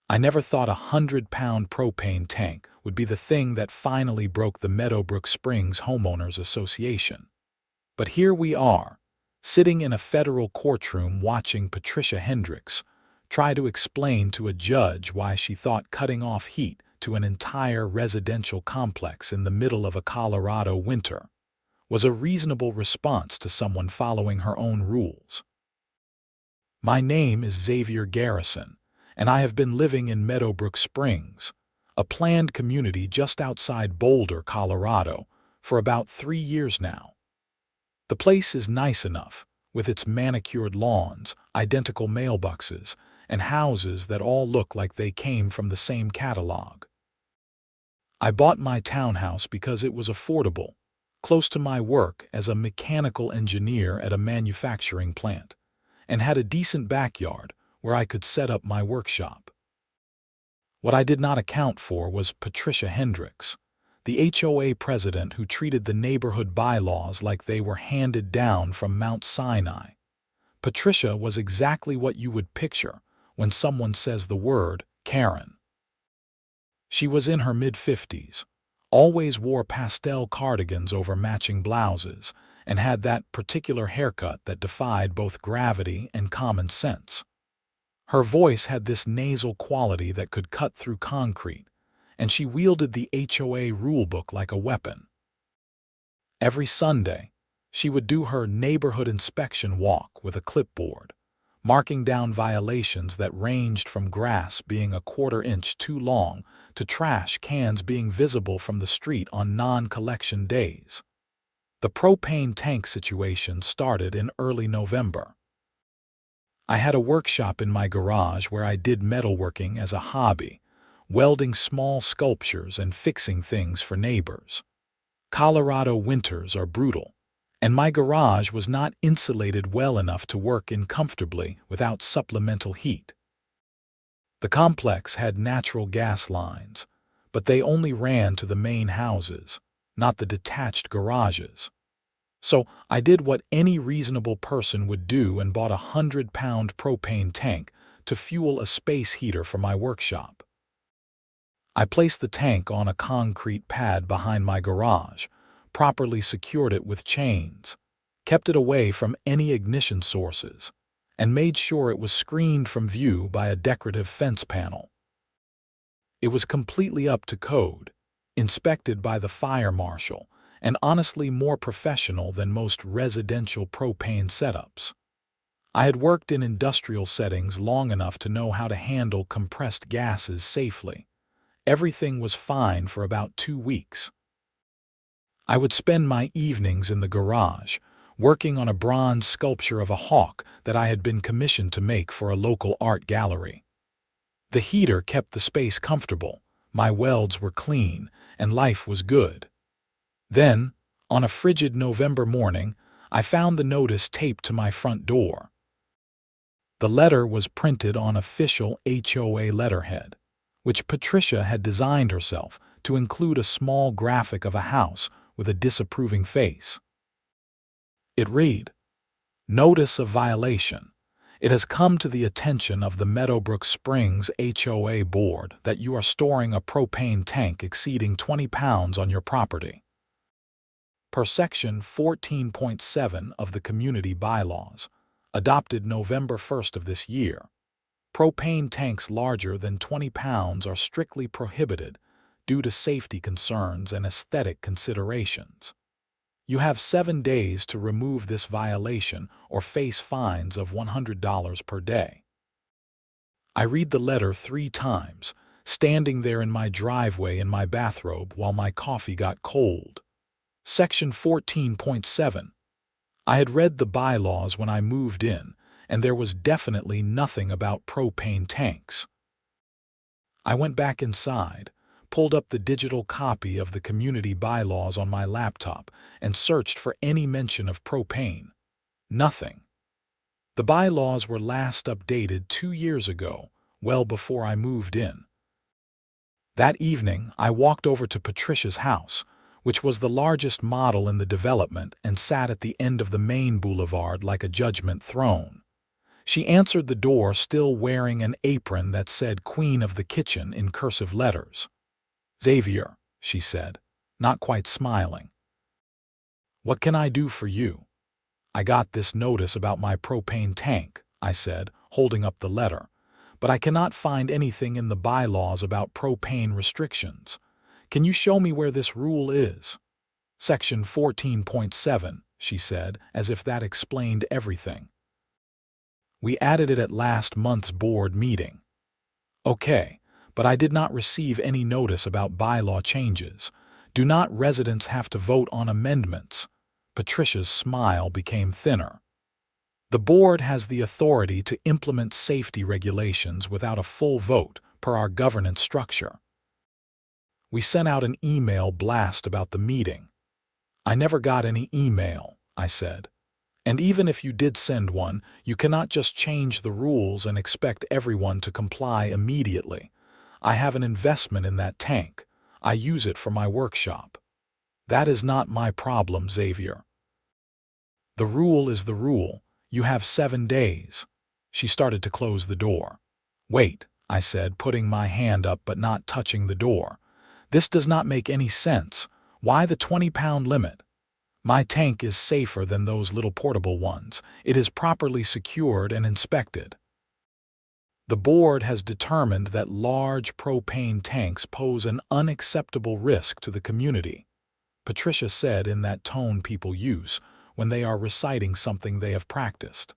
I never thought a 100-pound propane tank would be the thing that finally broke the Meadowbrook Springs Homeowners Association. But here we are, sitting in a federal courtroom watching Patricia Hendricks try to explain to a judge why she thought cutting off heat to an entire residential complex in the middle of a Colorado winter was a reasonable response to someone following her own rules. My name is Xavier Garrison, and I have been living in Meadowbrook Springs, a planned community just outside Boulder, Colorado, for about 3 years now. The place is nice enough, with its manicured lawns, identical mailboxes, and houses that all look like they came from the same catalog. I bought my townhouse because it was affordable, close to my work as a mechanical engineer at a manufacturing plant, and had a decent backyard where I could set up my workshop. What I did not account for was Patricia Hendricks, the HOA president who treated the neighborhood bylaws like they were handed down from Mount Sinai. Patricia was exactly what you would picture when someone says the word Karen. She was in her mid-50s, always wore pastel cardigans over matching blouses, and had that particular haircut that defied both gravity and common sense. Her voice had this nasal quality that could cut through concrete, and she wielded the HOA rulebook like a weapon. Every Sunday, she would do her neighborhood inspection walk with a clipboard, marking down violations that ranged from grass being a quarter-inch too long to trash cans being visible from the street on non-collection days. The propane tank situation started in early November. I had a workshop in my garage where I did metalworking as a hobby, welding small sculptures and fixing things for neighbors. Colorado winters are brutal, and my garage was not insulated well enough to work in comfortably without supplemental heat. The complex had natural gas lines, but they only ran to the main houses, not the detached garages. So I did what any reasonable person would do and bought a 100-pound propane tank to fuel a space heater for my workshop. I placed the tank on a concrete pad behind my garage, properly secured it with chains, kept it away from any ignition sources, and made sure it was screened from view by a decorative fence panel. It was completely up to code, inspected by the fire marshal, and honestly more professional than most residential propane setups. I had worked in industrial settings long enough to know how to handle compressed gases safely. Everything was fine for about 2 weeks. I would spend my evenings in the garage, working on a bronze sculpture of a hawk that I had been commissioned to make for a local art gallery. The heater kept the space comfortable, my welds were clean, and life was good. Then, on a frigid November morning, I found the notice taped to my front door. The letter was printed on official HOA letterhead, which Patricia had designed herself to include a small graphic of a house with a disapproving face. It read, "Notice of violation. It has come to the attention of the Meadowbrook Springs HOA board that you are storing a propane tank exceeding 20 pounds on your property. Per Section 14.7 of the Community Bylaws, adopted November 1st of this year, propane tanks larger than 20 pounds are strictly prohibited due to safety concerns and aesthetic considerations. You have 7 days to remove this violation or face fines of $100 per day." I read the letter 3 times, standing there in my driveway in my bathrobe while my coffee got cold. Section 14.7. I had read the bylaws when I moved in, and there was definitely nothing about propane tanks. I went back inside, pulled up the digital copy of the community bylaws on my laptop, and searched for any mention of propane. Nothing. The bylaws were last updated 2 years ago, well before I moved in. That evening, I walked over to Patricia's house, which was the largest model in the development and sat at the end of the main boulevard like a judgment throne. She answered the door still wearing an apron that said Queen of the Kitchen in cursive letters. "Xavier," she said, not quite smiling. "What can I do for you?" "I got this notice about my propane tank," I said, holding up the letter, "but I cannot find anything in the bylaws about propane restrictions. Can you show me where this rule is?" "Section 14.7, she said, as if that explained everything. "We added it at last month's board meeting." "Okay, but I did not receive any notice about bylaw changes. Do not residents have to vote on amendments?" Patricia's smile became thinner. "The board has the authority to implement safety regulations without a full vote, per our governance structure. We sent out an email blast about the meeting." "I never got any email," I said. "And even if you did send one, you cannot just change the rules and expect everyone to comply immediately. I have an investment in that tank. I use it for my workshop." "That is not my problem, Xavier." "The rule is the rule. You have 7 days. She started to close the door. "Wait," I said, putting my hand up but not touching the door. "This does not make any sense. Why the 20-pound limit? My tank is safer than those little portable ones. It is properly secured and inspected." "The board has determined that large propane tanks pose an unacceptable risk to the community," Patricia said in that tone people use when they are reciting something they have practiced.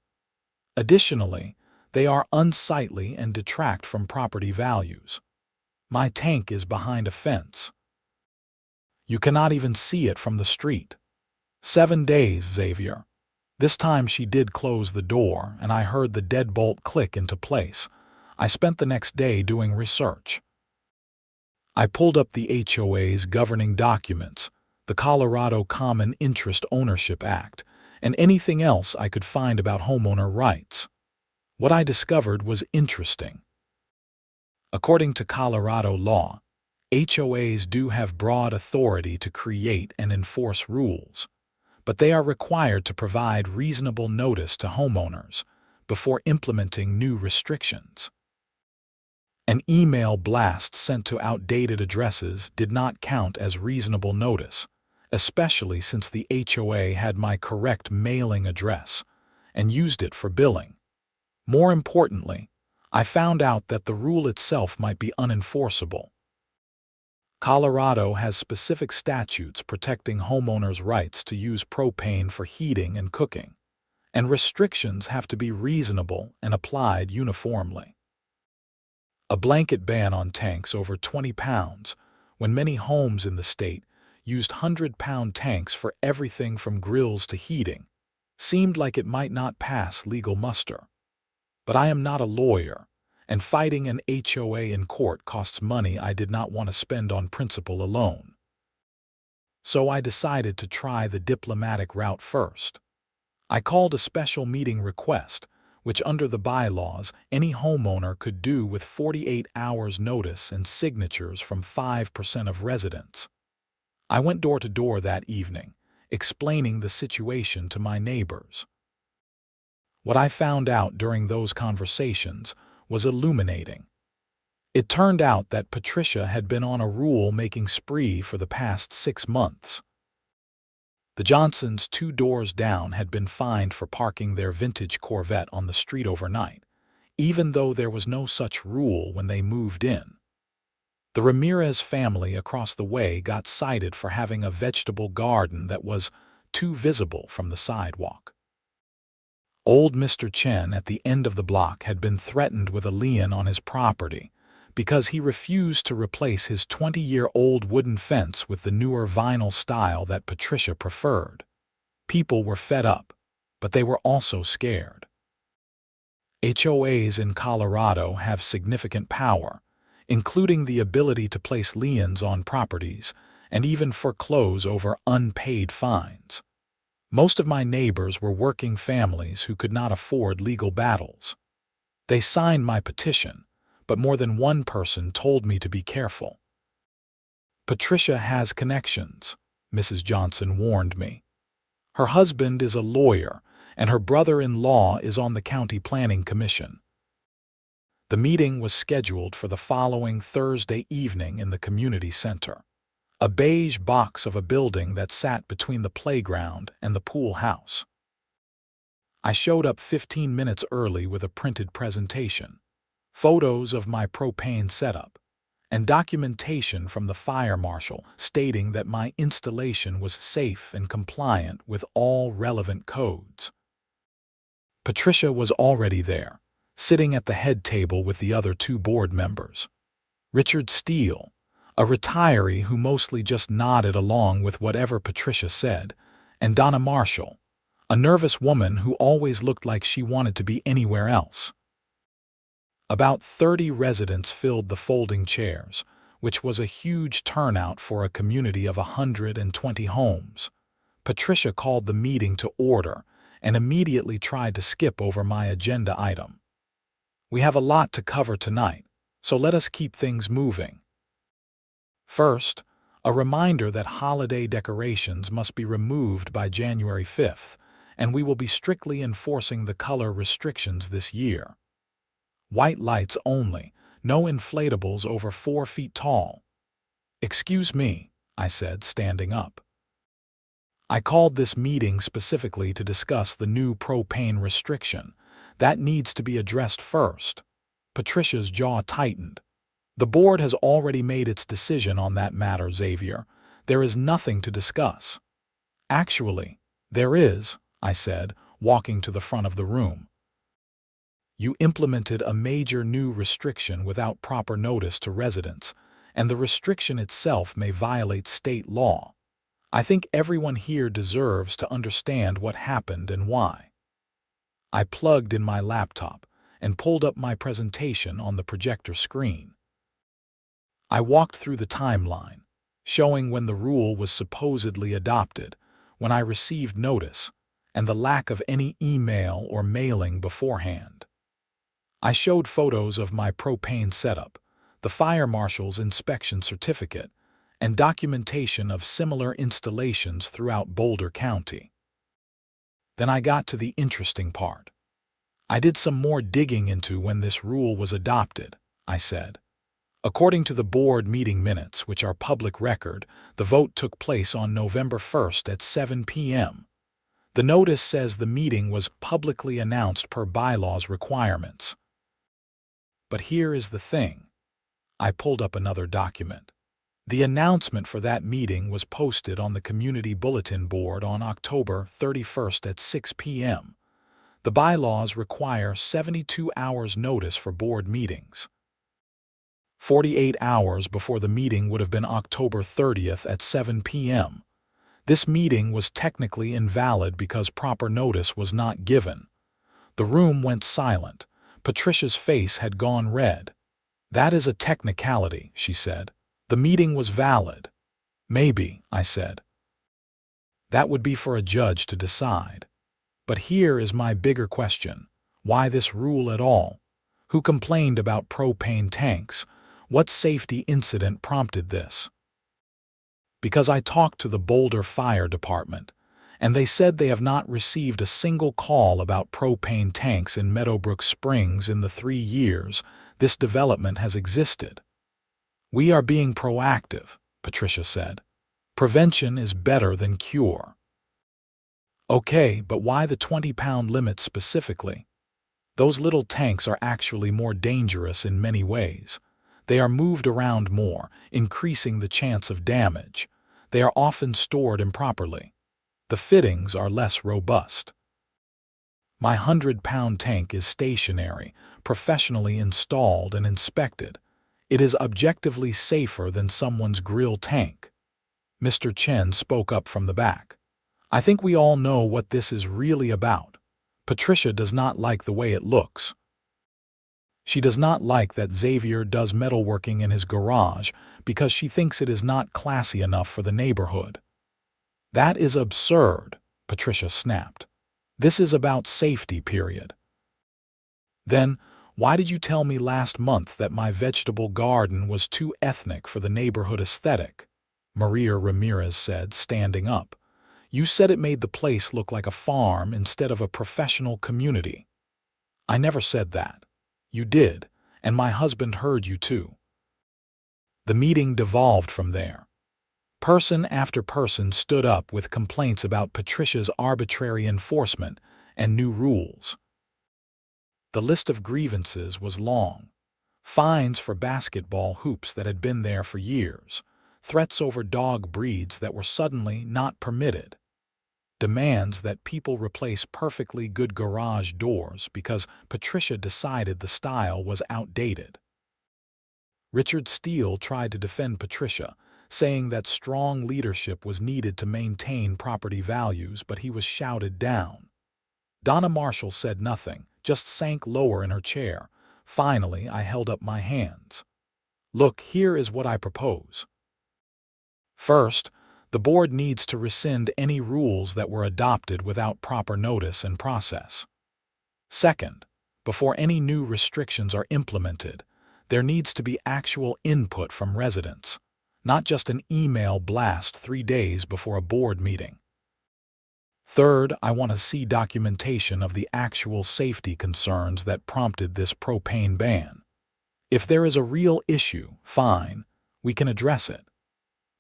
"Additionally, they are unsightly and detract from property values. My tank is behind a fence. You cannot even see it from the street. 7 days, Xavier." This time she did close the door, and I heard the deadbolt click into place. I spent the next day doing research. I pulled up the HOA's governing documents, the Colorado Common Interest Ownership Act, and anything else I could find about homeowner rights. What I discovered was interesting. According to Colorado law, HOAs do have broad authority to create and enforce rules, but they are required to provide reasonable notice to homeowners before implementing new restrictions. An email blast sent to outdated addresses did not count as reasonable notice, especially since the HOA had my correct mailing address and used it for billing. More importantly, I found out that the rule itself might be unenforceable. Colorado has specific statutes protecting homeowners' rights to use propane for heating and cooking, and restrictions have to be reasonable and applied uniformly. A blanket ban on tanks over 20 pounds, when many homes in the state used 100-pound tanks for everything from grills to heating, seemed like it might not pass legal muster. But I am not a lawyer, and fighting an HOA in court costs money I did not want to spend on principle alone. So I decided to try the diplomatic route first. I called a special meeting request, which under the bylaws any homeowner could do with 48 hours notice and signatures from 5% of residents. I went door to door that evening, explaining the situation to my neighbors. What I found out during those conversations was illuminating. It turned out that Patricia had been on a rule-making spree for the past 6 months. The Johnsons 2 doors down had been fined for parking their vintage Corvette on the street overnight, even though there was no such rule when they moved in. The Ramirez family across the way got cited for having a vegetable garden that was too visible from the sidewalk. Old Mr. Chen at the end of the block had been threatened with a lien on his property because he refused to replace his 20-year-old wooden fence with the newer vinyl style that Patricia preferred. People were fed up, but they were also scared. HOAs in Colorado have significant power, including the ability to place liens on properties and even foreclose over unpaid fines. Most of my neighbors were working families who could not afford legal battles. They signed my petition, but more than one person told me to be careful. "Patricia has connections," Mrs. Johnson warned me. "Her husband is a lawyer, and her brother-in-law is on the county planning commission. The meeting was scheduled for the following Thursday evening in the community center, a beige box of a building that sat between the playground and the pool house. I showed up 15 minutes early with a printed presentation, photos of my propane setup, and documentation from the fire marshal stating that my installation was safe and compliant with all relevant codes. Patricia was already there, sitting at the head table with the other two board members. Richard Steele, a retiree who mostly just nodded along with whatever Patricia said, and Donna Marshall, a nervous woman who always looked like she wanted to be anywhere else. About 30 residents filled the folding chairs, which was a huge turnout for a community of 120 homes. Patricia called the meeting to order and immediately tried to skip over my agenda item. We have a lot to cover tonight, so let us keep things moving. First, a reminder that holiday decorations must be removed by January 5th, and we will be strictly enforcing the color restrictions this year. White lights only, no inflatables over 4 feet tall. Excuse me, I said, standing up. I called this meeting specifically to discuss the new propane restriction. That needs to be addressed first. Patricia's jaw tightened. The board has already made its decision on that matter, Xavier. There is nothing to discuss. Actually, there is, I said, walking to the front of the room. You implemented a major new restriction without proper notice to residents, and the restriction itself may violate state law. I think everyone here deserves to understand what happened and why. I plugged in my laptop and pulled up my presentation on the projector screen. I walked through the timeline, showing when the rule was supposedly adopted, when I received notice, and the lack of any email or mailing beforehand. I showed photos of my propane setup, the fire marshal's inspection certificate, and documentation of similar installations throughout Boulder County. Then I got to the interesting part. I did some more digging into when this rule was adopted, I said. According to the board meeting minutes, which are public record, the vote took place on November 1st at 7 p.m. The notice says the meeting was publicly announced per bylaws requirements. But here is the thing. I pulled up another document. The announcement for that meeting was posted on the community bulletin board on October 31st at 6 p.m. The bylaws require 72 hours notice for board meetings. 48 hours before the meeting would have been October 30th at 7 p.m. This meeting was technically invalid because proper notice was not given. The room went silent. Patricia's face had gone red. That is a technicality, she said. The meeting was valid. Maybe, I said. That would be for a judge to decide. But here is my bigger question. Why this rule at all? Who complained about propane tanks? What safety incident prompted this? Because I talked to the Boulder Fire Department, and they said they have not received a single call about propane tanks in Meadowbrook Springs in the 3 years this development has existed. We are being proactive, Patricia said. Prevention is better than cure. Okay, but why the 20-pound limit specifically? Those little tanks are actually more dangerous in many ways. They are moved around more, increasing the chance of damage. They are often stored improperly. The fittings are less robust. My 100-pound tank is stationary, professionally installed and inspected. It is objectively safer than someone's grill tank. Mr. Chen spoke up from the back. I think we all know what this is really about. Patricia does not like the way it looks. She does not like that Xavier does metalworking in his garage because she thinks it is not classy enough for the neighborhood. That is absurd, Patricia snapped. This is about safety, period. Then, why did you tell me last month that my vegetable garden was too ethnic for the neighborhood aesthetic? Maria Ramirez said, standing up. You said it made the place look like a farm instead of a professional community. I never said that. You did, and my husband heard you too. The meeting devolved from there. Person after person stood up with complaints about Patricia's arbitrary enforcement and new rules. The list of grievances was long. Fines for basketball hoops that had been there for years, threats over dog breeds that were suddenly not permitted, demands that people replace perfectly good garage doors because Patricia decided the style was outdated. Richard Steele tried to defend Patricia, saying that strong leadership was needed to maintain property values, but he was shouted down. Donna Marshall said nothing, just sank lower in her chair. Finally, I held up my hands. Look, here is what I propose. First, the board needs to rescind any rules that were adopted without proper notice and process. Second, before any new restrictions are implemented, there needs to be actual input from residents, not just an email blast 3 days before a board meeting. Third, I want to see documentation of the actual safety concerns that prompted this propane ban. If there is a real issue, fine, we can address it.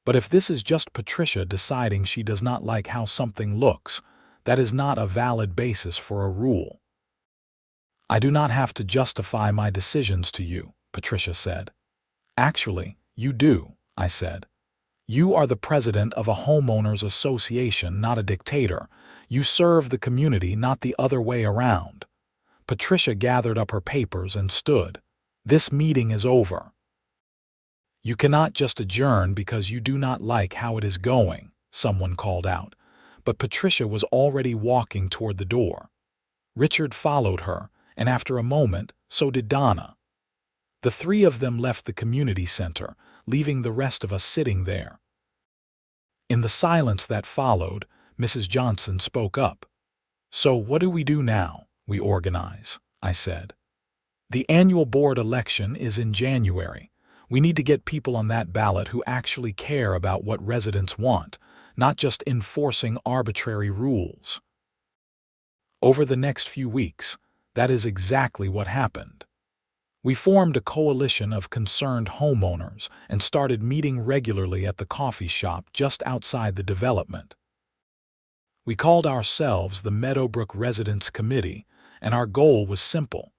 But if this is just Patricia deciding she does not like how something looks, that is not a valid basis for a rule. I do not have to justify my decisions to you, Patricia said. Actually, you do, I said. You are the president of a homeowners association, not a dictator. You serve the community, not the other way around. Patricia gathered up her papers and stood. This meeting is over. You cannot just adjourn because you do not like how it is going, someone called out. But Patricia was already walking toward the door. Richard followed her, and after a moment, so did Donna. The three of them left the community center, leaving the rest of us sitting there. In the silence that followed, Mrs. Johnson spoke up. So what do we do now? We organize, I said. The annual board election is in January. We need to get people on that ballot who actually care about what residents want, not just enforcing arbitrary rules. Over the next few weeks, that is exactly what happened. We formed a coalition of concerned homeowners and started meeting regularly at the coffee shop just outside the development. We called ourselves the Meadowbrook Residents Committee, and our goal was simple: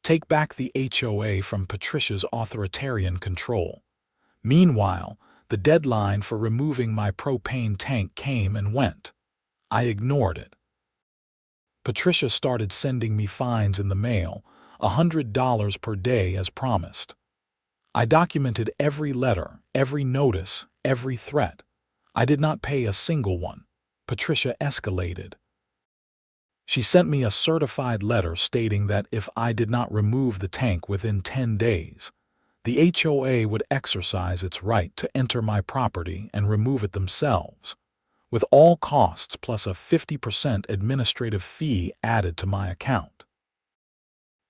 take back the HOA from Patricia's authoritarian control. Meanwhile, the deadline for removing my propane tank came and went. I ignored it. Patricia started sending me fines in the mail, $100 per day as promised. I documented every letter, every notice, every threat. I did not pay a single one. Patricia escalated. She sent me a certified letter stating that if I did not remove the tank within 10 days, the HOA would exercise its right to enter my property and remove it themselves, with all costs plus a 50% administrative fee added to my account.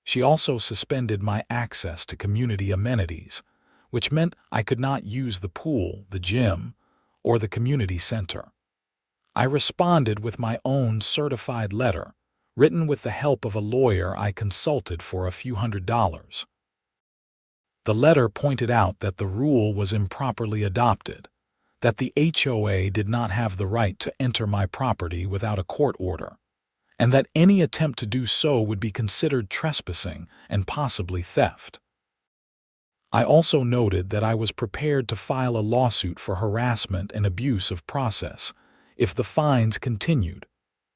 She also suspended my access to community amenities, which meant I could not use the pool, the gym, or the community center. I responded with my own certified letter, written with the help of a lawyer I consulted for a few $100s. The letter pointed out that the rule was improperly adopted, that the HOA did not have the right to enter my property without a court order, and that any attempt to do so would be considered trespassing and possibly theft. I also noted that I was prepared to file a lawsuit for harassment and abuse of process if the fines continued.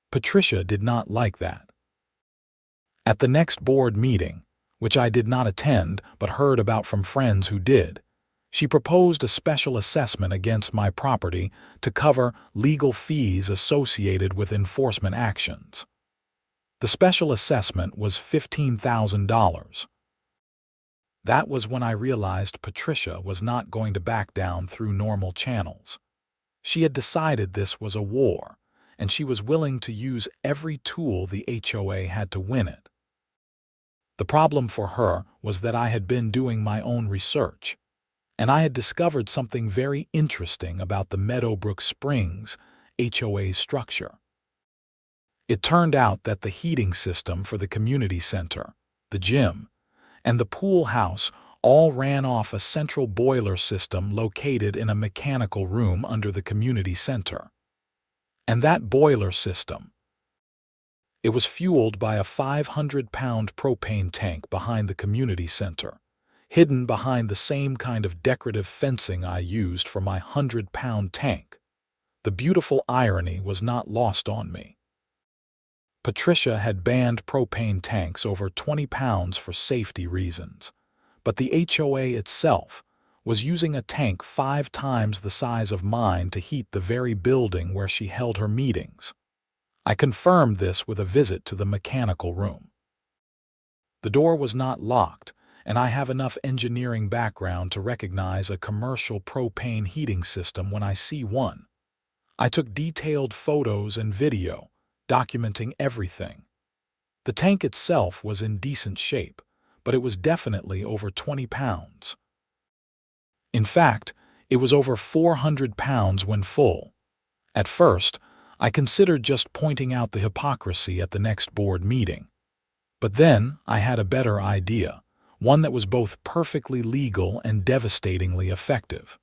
Patricia did not like that. At the next board meeting, which I did not attend but heard about from friends who did, she proposed a special assessment against my property to cover legal fees associated with enforcement actions. The special assessment was $15,000. That was when I realized Patricia was not going to back down through normal channels. She had decided this was a war, and she was willing to use every tool the HOA had to win it. The problem for her was that I had been doing my own research, and I had discovered something very interesting about the Meadowbrook Springs HOA's structure. It turned out that the heating system for the community center, the gym, and the pool house all ran off a central boiler system located in a mechanical room under the community center. And that boiler system, it was fueled by a 500-pound propane tank behind the community center, hidden behind the same kind of decorative fencing I used for my 100-pound tank. The beautiful irony was not lost on me. Patricia had banned propane tanks over 20 pounds for safety reasons, but the HOA itself was using a tank 5 times the size of mine to heat the very building where she held her meetings. I confirmed this with a visit to the mechanical room. The door was not locked, and I have enough engineering background to recognize a commercial propane heating system when I see one. I took detailed photos and video, documenting everything. The tank itself was in decent shape, but it was definitely over 20 pounds. In fact, it was over 400 pounds when full. At first, I considered just pointing out the hypocrisy at the next board meeting. But then I had a better idea, one that was both perfectly legal and devastatingly effective.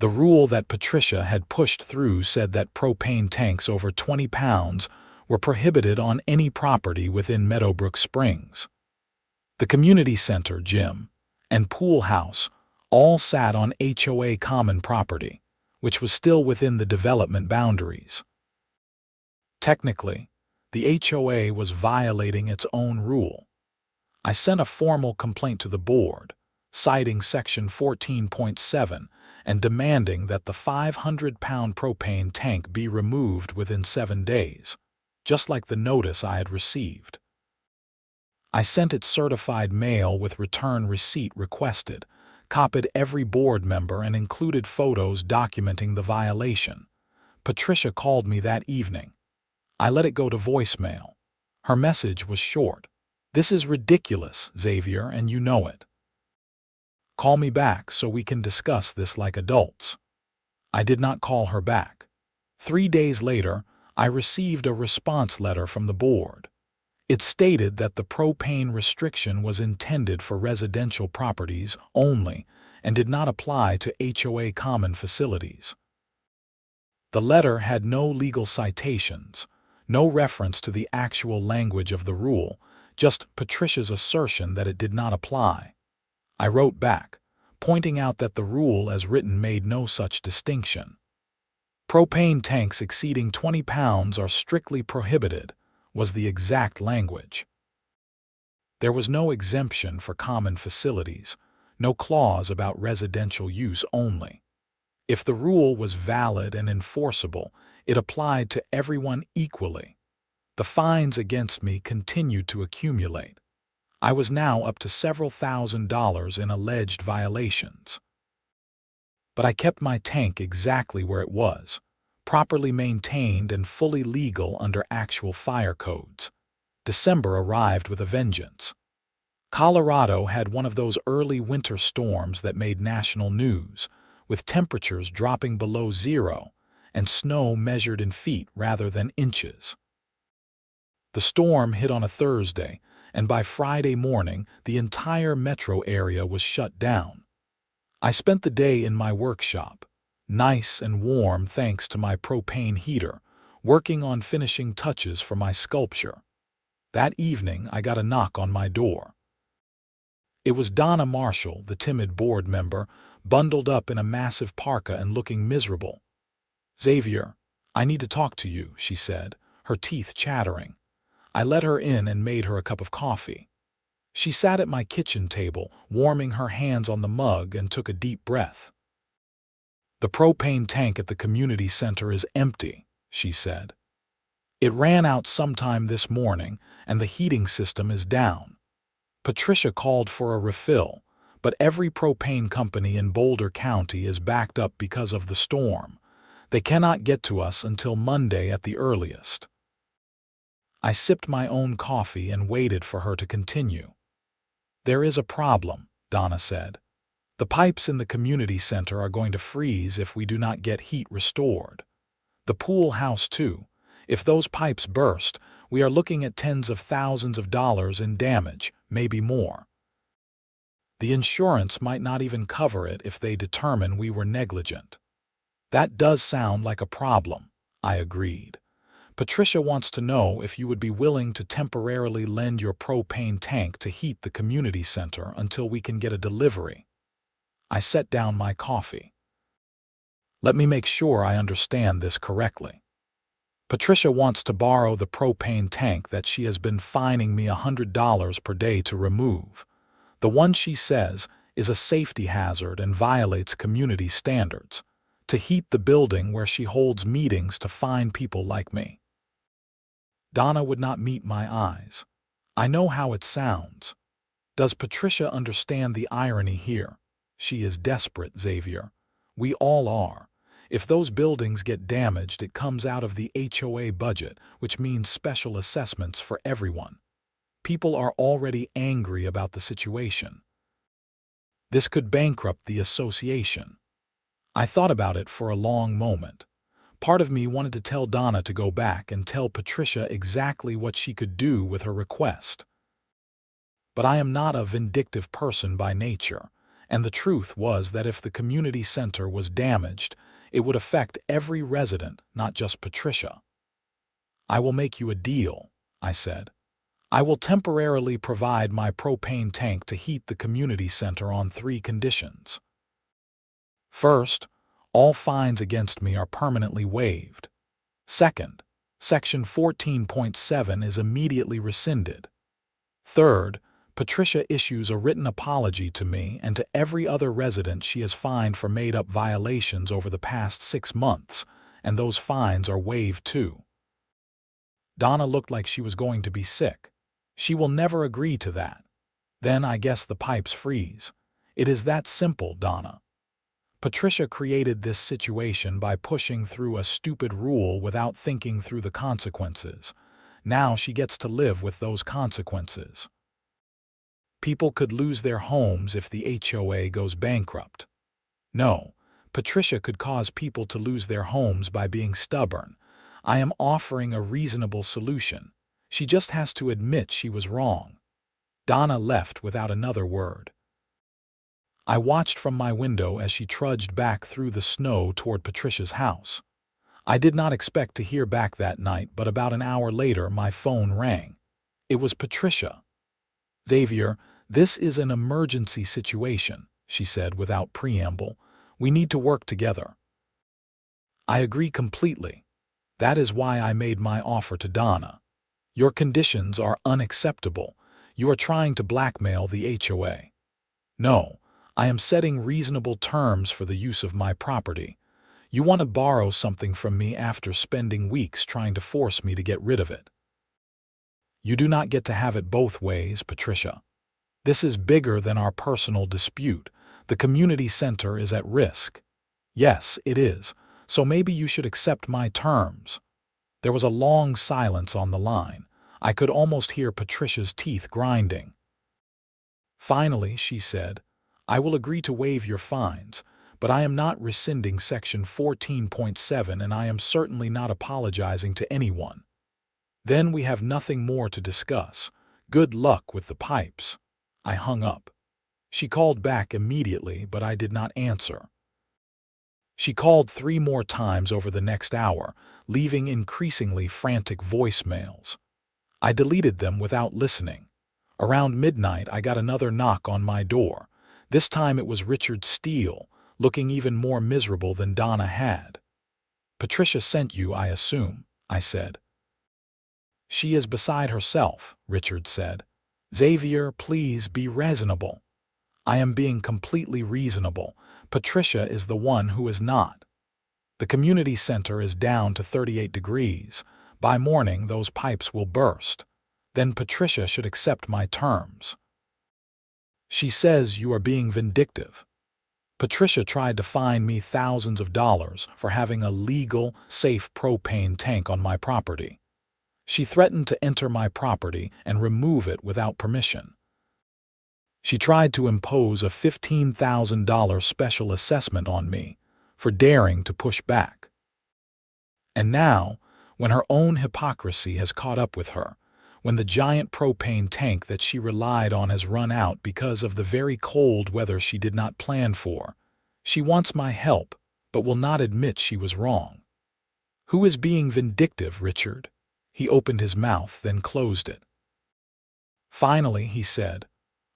The rule that Patricia had pushed through said that propane tanks over 20 pounds were prohibited on any property within Meadowbrook Springs. The community center, gym, and pool house all sat on HOA common property, which was still within the development boundaries. Technically, the HOA was violating its own rule. I sent a formal complaint to the board, citing Section 14.7 and demanding that the 500-pound propane tank be removed within 7 days, just like the notice I had received. I sent it certified mail with return receipt requested, copied every board member, and included photos documenting the violation. Patricia called me that evening. I let it go to voicemail. Her message was short. "This is ridiculous, Xavier, and you know it. Call me back so we can discuss this like adults." I did not call her back. 3 days later, I received a response letter from the board. It stated that the propane restriction was intended for residential properties only and did not apply to HOA common facilities. The letter had no legal citations, no reference to the actual language of the rule, just Patricia's assertion that it did not apply. I wrote back, pointing out that the rule as written made no such distinction. "Propane tanks exceeding 20 pounds are strictly prohibited," was the exact language. There was no exemption for common facilities, no clause about residential use only. If the rule was valid and enforceable, it applied to everyone equally. The fines against me continued to accumulate. I was now up to several $1,000s in alleged violations. But I kept my tank exactly where it was, properly maintained and fully legal under actual fire codes. December arrived with a vengeance. Colorado had one of those early winter storms that made national news, with temperatures dropping below zero and snow measured in feet rather than inches. The storm hit on a Thursday, and by Friday morning, the entire metro area was shut down. I spent the day in my workshop, nice and warm thanks to my propane heater, working on finishing touches for my sculpture. That evening, I got a knock on my door. It was Donna Marshall, the timid board member, bundled up in a massive parka and looking miserable. "Xavier, I need to talk to you," she said, her teeth chattering. I let her in and made her a cup of coffee. She sat at my kitchen table, warming her hands on the mug, and took a deep breath. "The propane tank at the community center is empty," she said. "It ran out sometime this morning, and the heating system is down. Patricia called for a refill, but every propane company in Boulder County is backed up because of the storm. They cannot get to us until Monday at the earliest." I sipped my own coffee and waited for her to continue. "There is a problem," Donna said. "The pipes in the community center are going to freeze if we do not get heat restored. The pool house too. If those pipes burst, we are looking at tens of thousands of dollars in damage, maybe more. The insurance might not even cover it if they determine we were negligent. That does sound like a problem, I agreed. Patricia wants to know if you would be willing to temporarily lend your propane tank to heat the community center until we can get a delivery. I set down my coffee. Let me make sure I understand this correctly. Patricia wants to borrow the propane tank that she has been fining me $100 per day to remove. The one she says is a safety hazard and violates community standards, to heat the building where she holds meetings to fine people like me. Donna would not meet my eyes. I know how it sounds. Does Patricia understand the irony here? She is desperate, Xavier. We all are. If those buildings get damaged, it comes out of the HOA budget, which means special assessments for everyone. People are already angry about the situation. This could bankrupt the association. I thought about it for a long moment. Part of me wanted to tell Donna to go back and tell Patricia exactly what she could do with her request. But I am not a vindictive person by nature, and the truth was that if the community center was damaged, it would affect every resident, not just Patricia. I will make you a deal, I said. I will temporarily provide my propane tank to heat the community center on 3 conditions. First, all fines against me are permanently waived. Second, Section 14.7 is immediately rescinded. Third, Patricia issues a written apology to me and to every other resident she has fined for made-up violations over the past 6 months, and those fines are waived too. Donna looked like she was going to be sick. She will never agree to that. Then I guess the pipes freeze. It is that simple, Donna. Patricia created this situation by pushing through a stupid rule without thinking through the consequences. Now she gets to live with those consequences. People could lose their homes if the HOA goes bankrupt. No, Patricia could cause people to lose their homes by being stubborn. I am offering a reasonable solution. She just has to admit she was wrong. Donna left without another word. I watched from my window as she trudged back through the snow toward Patricia's house. I did not expect to hear back that night, but about an hour later my phone rang. It was Patricia. "Xavier, this is an emergency situation," she said without preamble. "We need to work together." I agree completely. That is why I made my offer to Donna. Your conditions are unacceptable. You are trying to blackmail the HOA. No, I am setting reasonable terms for the use of my property. You want to borrow something from me after spending weeks trying to force me to get rid of it. You do not get to have it both ways, Patricia. This is bigger than our personal dispute. The community center is at risk. Yes, it is. So maybe you should accept my terms. There was a long silence on the line. I could almost hear Patricia's teeth grinding. Finally, she said, "I will agree to waive your fines, but I am not rescinding Section 14.7 and I am certainly not apologizing to anyone. Then we have nothing more to discuss. Good luck with the pipes." I hung up. She called back immediately, but I did not answer. She called 3 more times over the next hour, leaving increasingly frantic voicemails. I deleted them without listening. Around midnight, I got another knock on my door. This time it was Richard Steele, looking even more miserable than Donna had. "Patricia sent you, I assume," I said. "She is beside herself," Richard said. "Xavier, please be reasonable." "I am being completely reasonable. Patricia is the one who is not. The community center is down to 38 degrees. By morning, those pipes will burst. Then Patricia should accept my terms." She says you are being vindictive. Patricia tried to fine me thousands of dollars for having a legal, safe propane tank on my property. She threatened to enter my property and remove it without permission. She tried to impose a $15,000 special assessment on me for daring to push back. And now, when her own hypocrisy has caught up with her, when the giant propane tank that she relied on has run out because of the very cold weather she did not plan for, she wants my help, but will not admit she was wrong. Who is being vindictive, Richard? He opened his mouth, then closed it. Finally, he said,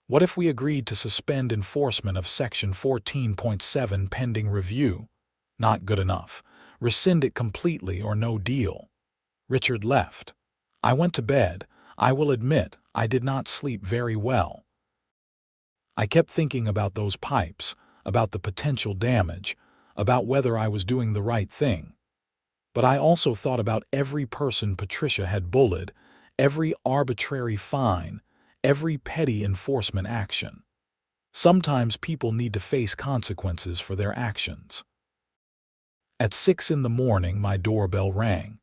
what if we agreed to suspend enforcement of Section 14.7 pending review? Not good enough. Rescind it completely or no deal. Richard left. I went to bed. I will admit, I did not sleep very well. I kept thinking about those pipes, about the potential damage, about whether I was doing the right thing. But I also thought about every person Patricia had bullied, every arbitrary fine, every petty enforcement action. Sometimes people need to face consequences for their actions. At 6 in the morning, my doorbell rang.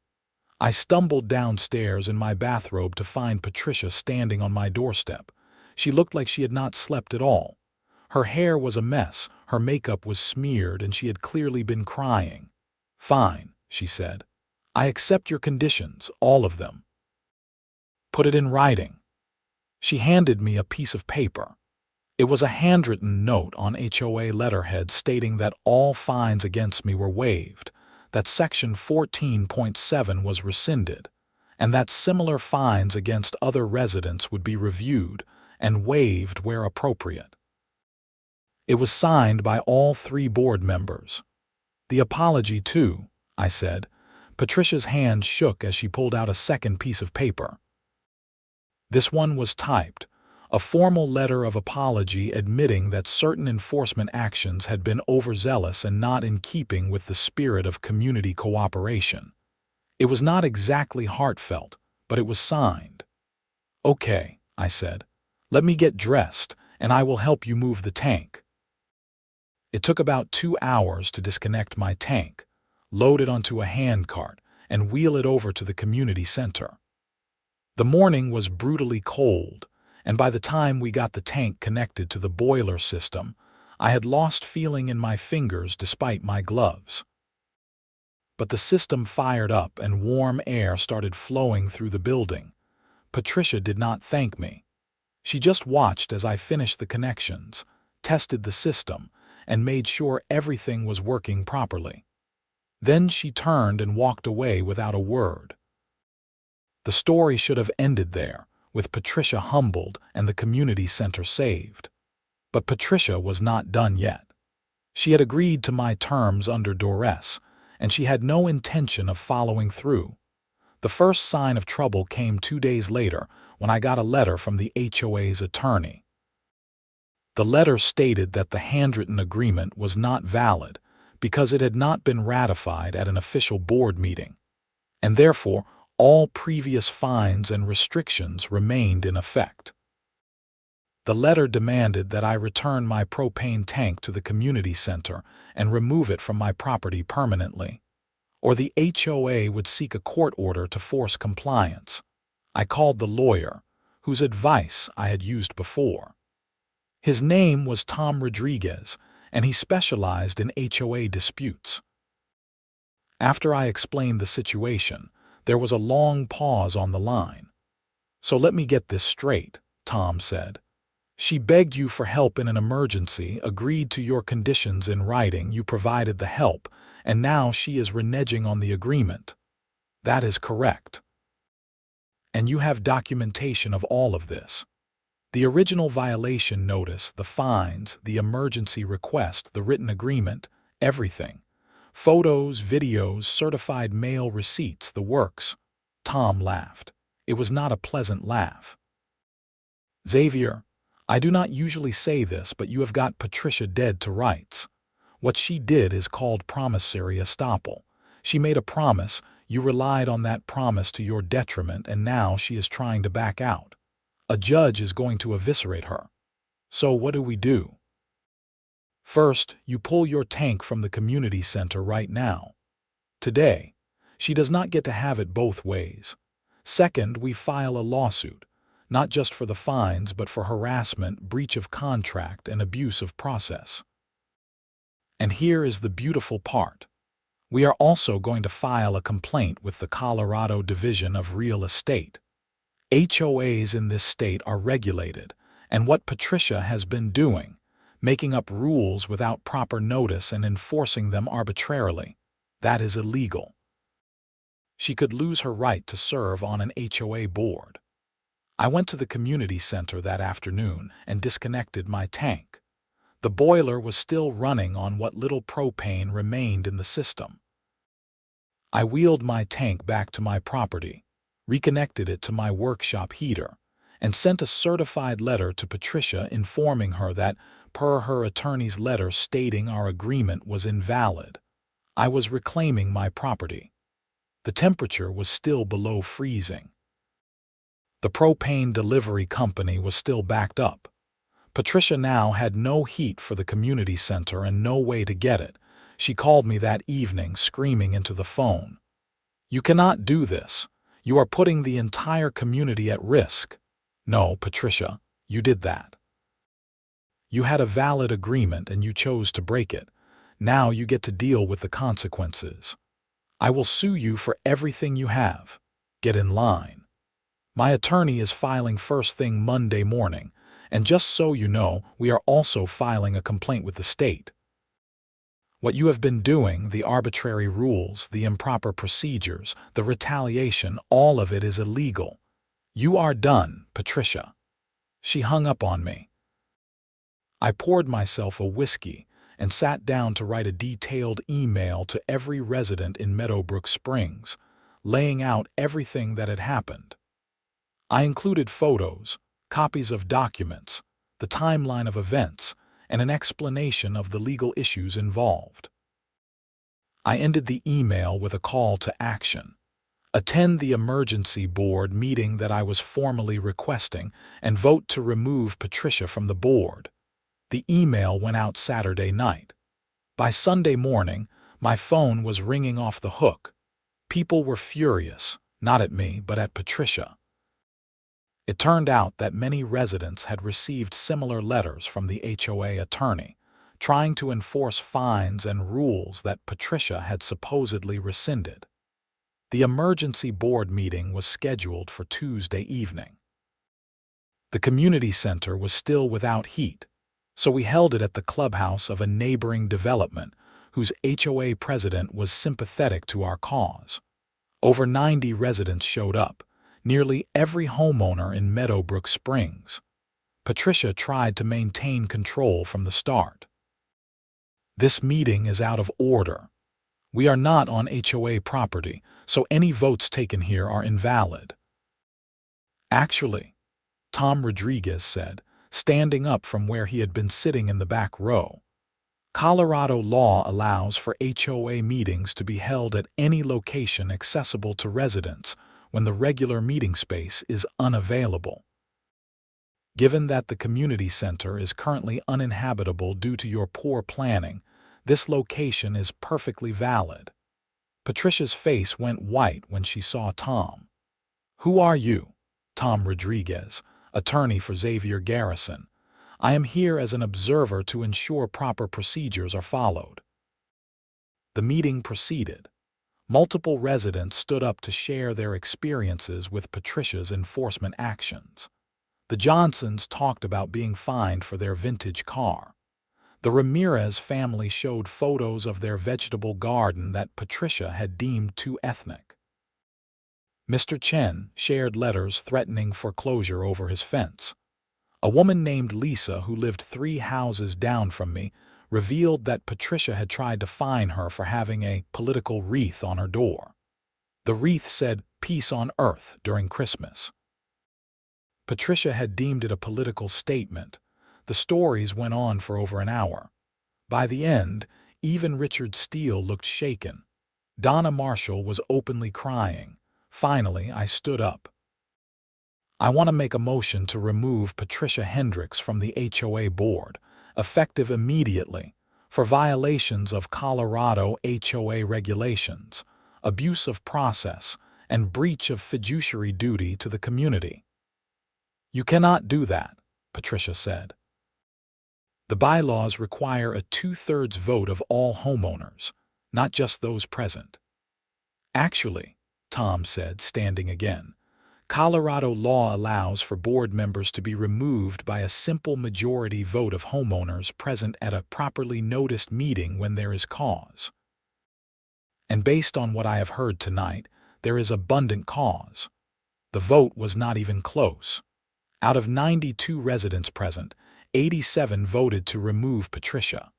I stumbled downstairs in my bathrobe to find Patricia standing on my doorstep. She looked like she had not slept at all. Her hair was a mess, her makeup was smeared, and she had clearly been crying. Fine, she said. I accept your conditions, all of them. Put it in writing. She handed me a piece of paper. It was a handwritten note on HOA letterhead stating that all fines against me were waived, that Section 14.7 was rescinded, and that similar fines against other residents would be reviewed and waived where appropriate. It was signed by all 3 board members. The apology, too, I said. Patricia's hand shook as she pulled out a second piece of paper. This one was typed, a formal letter of apology admitting that certain enforcement actions had been overzealous and not in keeping with the spirit of community cooperation. It was not exactly heartfelt, but it was signed. Okay, I said. Let me get dressed, and I will help you move the tank. It took about 2 hours to disconnect my tank, load it onto a handcart, and wheel it over to the community center. The morning was brutally cold, and by the time we got the tank connected to the boiler system, I had lost feeling in my fingers despite my gloves. But the system fired up and warm air started flowing through the building. Patricia did not thank me. She just watched as I finished the connections, tested the system, and made sure everything was working properly. Then she turned and walked away without a word. The story should have ended there, with Patricia humbled and the community center saved. But Patricia was not done yet. She had agreed to my terms under duress, and she had no intention of following through. The first sign of trouble came 2 days later when I got a letter from the HOA's attorney. The letter stated that the handwritten agreement was not valid because it had not been ratified at an official board meeting, and therefore all previous fines and restrictions remained in effect. The letter demanded that I return my propane tank to the community center and remove it from my property permanently, or the HOA would seek a court order to force compliance. I called the lawyer, whose advice I had used before. His name was Tom Rodriguez, and he specialized in HOA disputes. After I explained the situation, there was a long pause on the line. So let me get this straight, Tom said. She begged you for help in an emergency, agreed to your conditions in writing, you provided the help, and now she is reneging on the agreement. That is correct. And you have documentation of all of this. The original violation notice, the fines, the emergency request, the written agreement, everything. Photos, videos, certified mail receipts, the works. Tom laughed. It was not a pleasant laugh. Xavier, I do not usually say this, but you have got Patricia dead to rights. What she did is called promissory estoppel. She made a promise, you relied on that promise to your detriment, and now she is trying to back out. A judge is going to eviscerate her. So what do we do? First, you pull your tank from the community center right now. Today, she does not get to have it both ways. Second, we file a lawsuit, not just for the fines, but for harassment, breach of contract, and abuse of process. And here is the beautiful part. We are also going to file a complaint with the Colorado Division of Real Estate. HOAs in this state are regulated, and what Patricia has been doing, making up rules without proper notice and enforcing them arbitrarily, that is illegal. She could lose her right to serve on an HOA board. I went to the community center that afternoon and disconnected my tank. The boiler was still running on what little propane remained in the system. I wheeled my tank back to my property, reconnected it to my workshop heater, and sent a certified letter to Patricia informing her that, per her attorney's letter stating our agreement was invalid, I was reclaiming my property. The temperature was still below freezing. The propane delivery company was still backed up. Patricia now had no heat for the community center and no way to get it. She called me that evening, screaming into the phone, "You cannot do this. You are putting the entire community at risk." No, Patricia, you did that. You had a valid agreement and you chose to break it. Now you get to deal with the consequences. I will sue you for everything you have. Get in line. My attorney is filing first thing Monday morning, and just so you know, we are also filing a complaint with the state. What you have been doing, the arbitrary rules, the improper procedures, the retaliation, all of it is illegal. You are done, Patricia. She hung up on me. I poured myself a whiskey and sat down to write a detailed email to every resident in Meadowbrook Springs, laying out everything that had happened. I included photos, copies of documents, the timeline of events, and an explanation of the legal issues involved. I ended the email with a call to action. Attend the emergency board meeting that I was formally requesting and vote to remove Patricia from the board. The email went out Saturday night. By Sunday morning, my phone was ringing off the hook. People were furious, not at me, but at Patricia. It turned out that many residents had received similar letters from the HOA attorney, trying to enforce fines and rules that Patricia had supposedly rescinded. The emergency board meeting was scheduled for Tuesday evening. The community center was still without heat, so we held it at the clubhouse of a neighboring development whose HOA president was sympathetic to our cause. Over 90 residents showed up, nearly every homeowner in Meadowbrook Springs. Patricia tried to maintain control from the start. This meeting is out of order. We are not on HOA property, so any votes taken here are invalid. Actually, Tom Rodriguez said, standing up from where he had been sitting in the back row, Colorado law allows for HOA meetings to be held at any location accessible to residents when the regular meeting space is unavailable. Given that the community center is currently uninhabitable due to your poor planning, this location is perfectly valid. Patricia's face went white when she saw Tom. "Who are you?" Tom Rodriguez, attorney for Xavier Garrison. "I am here as an observer to ensure proper procedures are followed." The meeting proceeded. Multiple residents stood up to share their experiences with Patricia's enforcement actions. The Johnsons talked about being fined for their vintage car. The Ramirez family showed photos of their vegetable garden that Patricia had deemed too ethnic. Mr. Chen shared letters threatening foreclosure over his fence. A woman named Lisa, who lived 3 houses down from me, revealed that Patricia had tried to fine her for having a political wreath on her door. The wreath said, "Peace on Earth," during Christmas. Patricia had deemed it a political statement. The stories went on for over an hour. By the end, even Richard Steele looked shaken. Donna Marshall was openly crying. Finally, I stood up. "I want to make a motion to remove Patricia Hendricks from the HOA board, effective immediately, for violations of Colorado HOA regulations, abuse of process, and breach of fiduciary duty to the community." "You cannot do that," Patricia said. "The bylaws require a 2/3 vote of all homeowners. not just those present. Actually, Tom said, standing again, Colorado law allows for board members to be removed by a simple majority vote of homeowners present at a properly noticed meeting when there is cause. And based on what I have heard tonight, there is abundant cause. The vote was not even close. Out of 92 residents present, 87 voted to remove Patricia.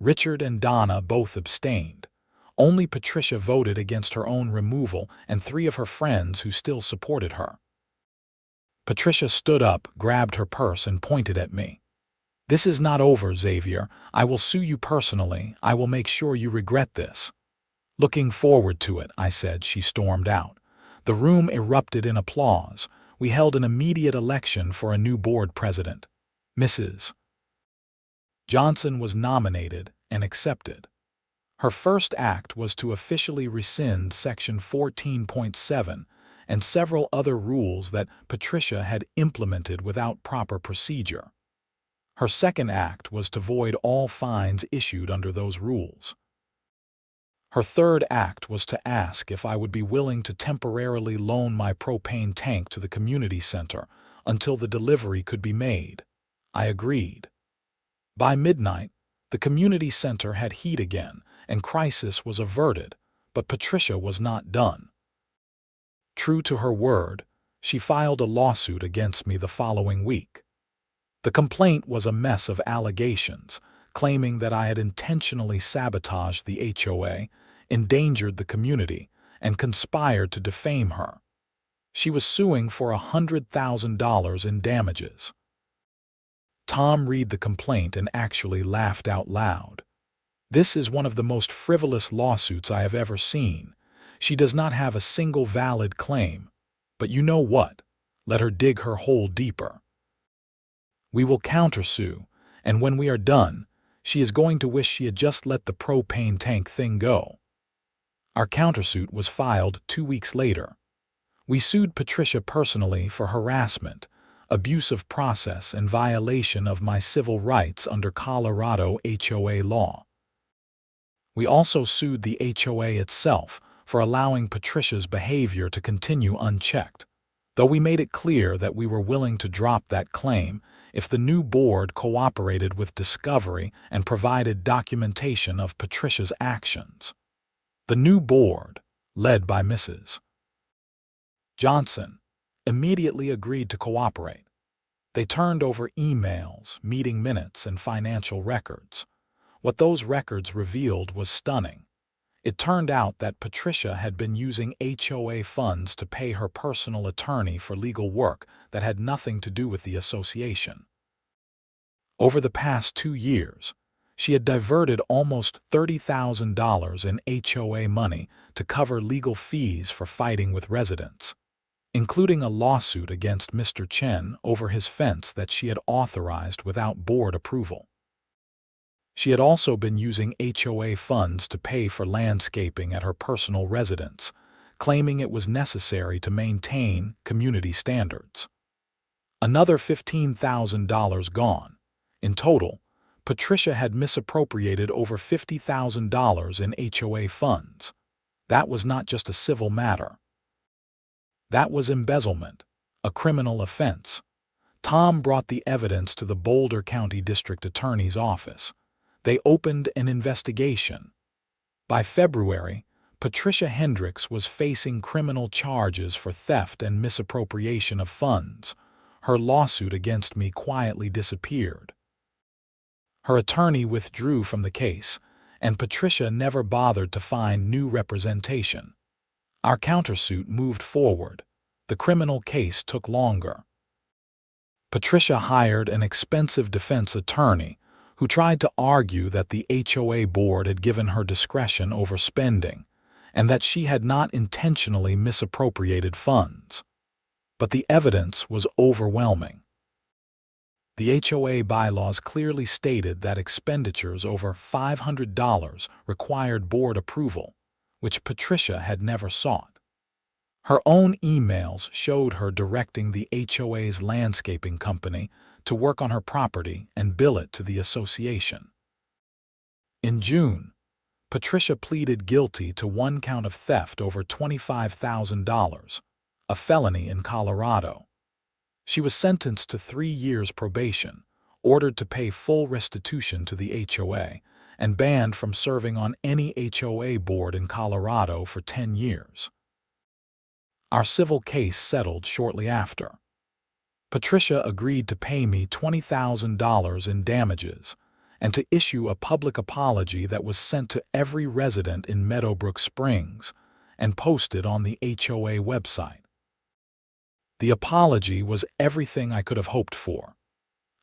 Richard and Donna both abstained. Only Patricia voted against her own removal and 3 of her friends who still supported her. Patricia stood up, grabbed her purse, and pointed at me. "This is not over, Xavier. I will sue you personally. I will make sure you regret this." "Looking forward to it," I said. She stormed out. The room erupted in applause. We held an immediate election for a new board president. Mrs. Johnson was nominated and accepted. Her first act was to officially rescind Section 14.7 and several other rules that Patricia had implemented without proper procedure. Her second act was to void all fines issued under those rules. Her third act was to ask if I would be willing to temporarily loan my propane tank to the community center until the delivery could be made. I agreed. By midnight, the community center had heat again, and crisis was averted, but Patricia was not done. True to her word, she filed a lawsuit against me the following week. The complaint was a mess of allegations, claiming that I had intentionally sabotaged the HOA, endangered the community, and conspired to defame her. She was suing for $100,000 in damages. Tom read the complaint and actually laughed out loud. "This is one of the most frivolous lawsuits I have ever seen. She does not have a single valid claim. But you know what? Let her dig her hole deeper. We will countersue, and when we are done, she is going to wish she had just let the propane tank thing go." Our countersuit was filed 2 weeks later. We sued Patricia personally for harassment, abuse of process, and violation of my civil rights under Colorado HOA law. We also sued the HOA itself for allowing Patricia's behavior to continue unchecked, though we made it clear that we were willing to drop that claim if the new board cooperated with discovery and provided documentation of Patricia's actions. The new board, led by Mrs. Johnson, immediately agreed to cooperate. They turned over emails, meeting minutes, and financial records. What those records revealed was stunning. It turned out that Patricia had been using HOA funds to pay her personal attorney for legal work that had nothing to do with the association. Over the past 2 years, she had diverted almost $30,000 in HOA money to cover legal fees for fighting with residents, including a lawsuit against Mr. Chen over his fence that she had authorized without board approval. She had also been using HOA funds to pay for landscaping at her personal residence, claiming it was necessary to maintain community standards. Another $15,000 gone. In total, Patricia had misappropriated over $50,000 in HOA funds. That was not just a civil matter. That was embezzlement, a criminal offense. Tom brought the evidence to the Boulder County District Attorney's office. They opened an investigation. By February, Patricia Hendricks was facing criminal charges for theft and misappropriation of funds. Her lawsuit against me quietly disappeared. Her attorney withdrew from the case, and Patricia never bothered to find new representation. Our countersuit moved forward. The criminal case took longer. Patricia hired an expensive defense attorney who tried to argue that the HOA board had given her discretion over spending and that she had not intentionally misappropriated funds. But the evidence was overwhelming. The HOA bylaws clearly stated that expenditures over $500 required board approval, which Patricia had never sought. Her own emails showed her directing the HOA's landscaping company to work on her property and bill it to the association. In June, Patricia pleaded guilty to one count of theft over $25,000, a felony in Colorado. She was sentenced to 3 years probation, ordered to pay full restitution to the HOA, and banned from serving on any HOA board in Colorado for 10 years. Our civil case settled shortly after. Patricia agreed to pay me $20,000 in damages and to issue a public apology that was sent to every resident in Meadowbrook Springs and posted on the HOA website. The apology was everything I could have hoped for.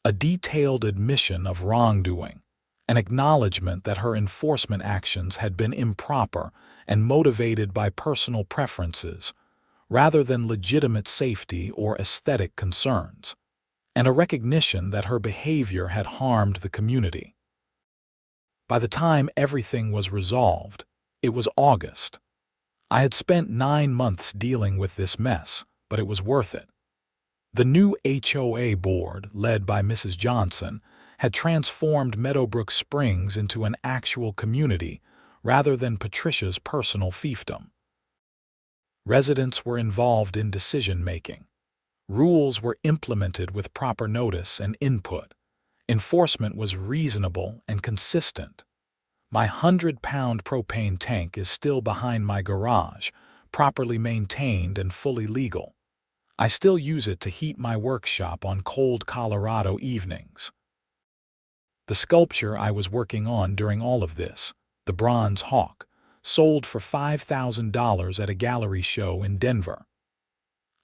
A detailed admission of wrongdoing, an acknowledgement that her enforcement actions had been improper and motivated by personal preferences, rather than legitimate safety or aesthetic concerns, and a recognition that her behavior had harmed the community. By the time everything was resolved, it was August. I had spent 9 months dealing with this mess, but it was worth it. The new HOA board, led by Mrs. Johnson, had transformed Meadowbrook Springs into an actual community rather than Patricia's personal fiefdom. Residents were involved in decision-making. Rules were implemented with proper notice and input. Enforcement was reasonable and consistent. My 100-pound propane tank is still behind my garage, properly maintained and fully legal. I still use it to heat my workshop on cold Colorado evenings. The sculpture I was working on during all of this, the bronze hawk, sold for $5,000 at a gallery show in Denver.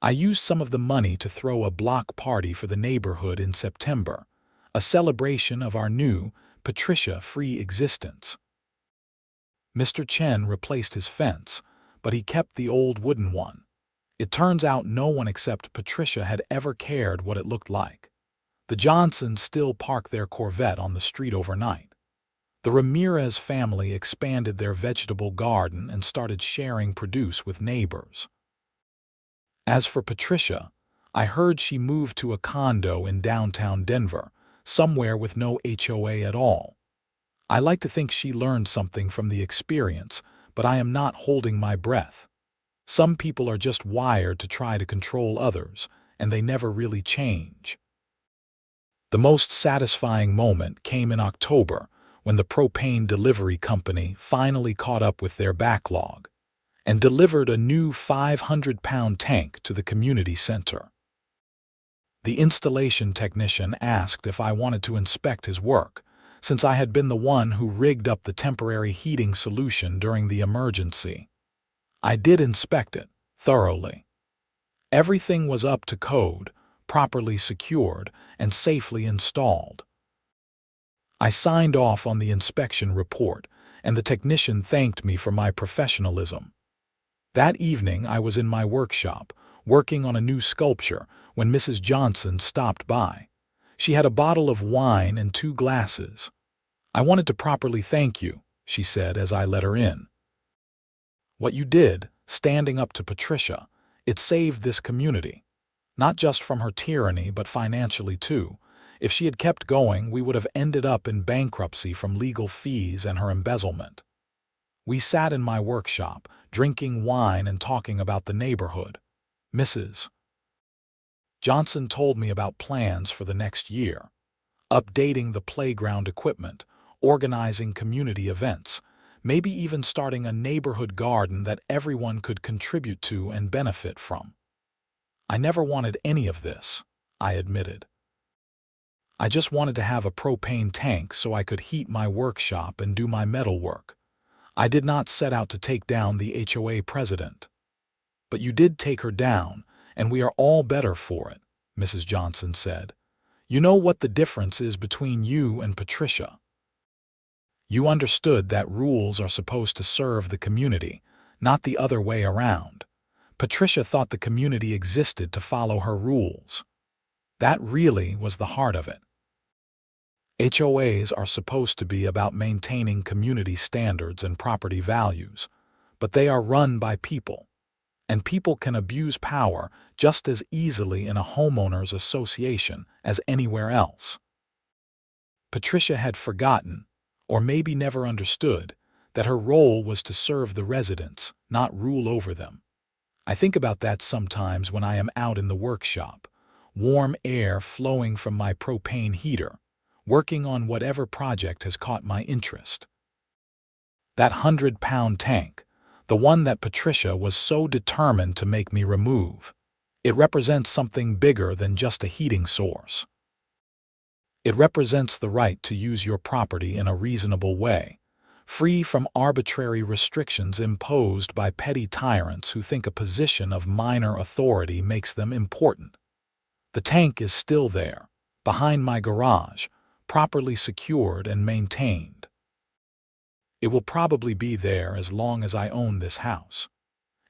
I used some of the money to throw a block party for the neighborhood in September, a celebration of our new, Patricia-free existence. Mr. Chen replaced his fence, but he kept the old wooden one. It turns out no one except Patricia had ever cared what it looked like. The Johnsons still park their Corvette on the street overnight. The Ramirez family expanded their vegetable garden and started sharing produce with neighbors. As for Patricia, I heard she moved to a condo in downtown Denver, somewhere with no HOA at all. I like to think she learned something from the experience, but I am not holding my breath. Some people are just wired to try to control others, and they never really change. The most satisfying moment came in October, when the propane delivery company finally caught up with their backlog and delivered a new 500-pound tank to the community center. The installation technician asked if I wanted to inspect his work, since I had been the one who rigged up the temporary heating solution during the emergency. I did inspect it thoroughly. Everything was up to code, properly secured, and safely installed. I signed off on the inspection report, and the technician thanked me for my professionalism. That evening I was in my workshop, working on a new sculpture, when Mrs. Johnson stopped by. She had a bottle of wine and 2 glasses. "I wanted to properly thank you," she said as I let her in. "What you did, standing up to Patricia, it saved this community. Not just from her tyranny, but financially too. If she had kept going, we would have ended up in bankruptcy from legal fees and her embezzlement." We sat in my workshop, drinking wine and talking about the neighborhood. Mrs. Johnson told me about plans for the next year, updating the playground equipment, organizing community events, maybe even starting a neighborhood garden that everyone could contribute to and benefit from. I never wanted any of this, I admitted. I just wanted to have a propane tank so I could heat my workshop and do my metal work. I did not set out to take down the HOA president. "But you did take her down, and we are all better for it," Mrs. Johnson said. "You know what the difference is between you and Patricia. You understood that rules are supposed to serve the community, not the other way around. Patricia thought the community existed to follow her rules. That really was the heart of it. HOAs are supposed to be about maintaining community standards and property values, but they are run by people, and people can abuse power just as easily in a homeowners association as anywhere else." Patricia had forgotten, or maybe never understood, that her role was to serve the residents, not rule over them. I think about that sometimes when I am out in the workshop, warm air flowing from my propane heater, working on whatever project has caught my interest. That 100-pound tank, the one that Patricia was so determined to make me remove, it represents something bigger than just a heating source. It represents the right to use your property in a reasonable way, free from arbitrary restrictions imposed by petty tyrants who think a position of minor authority makes them important. The tank is still there, behind my garage, properly secured and maintained. It will probably be there as long as I own this house.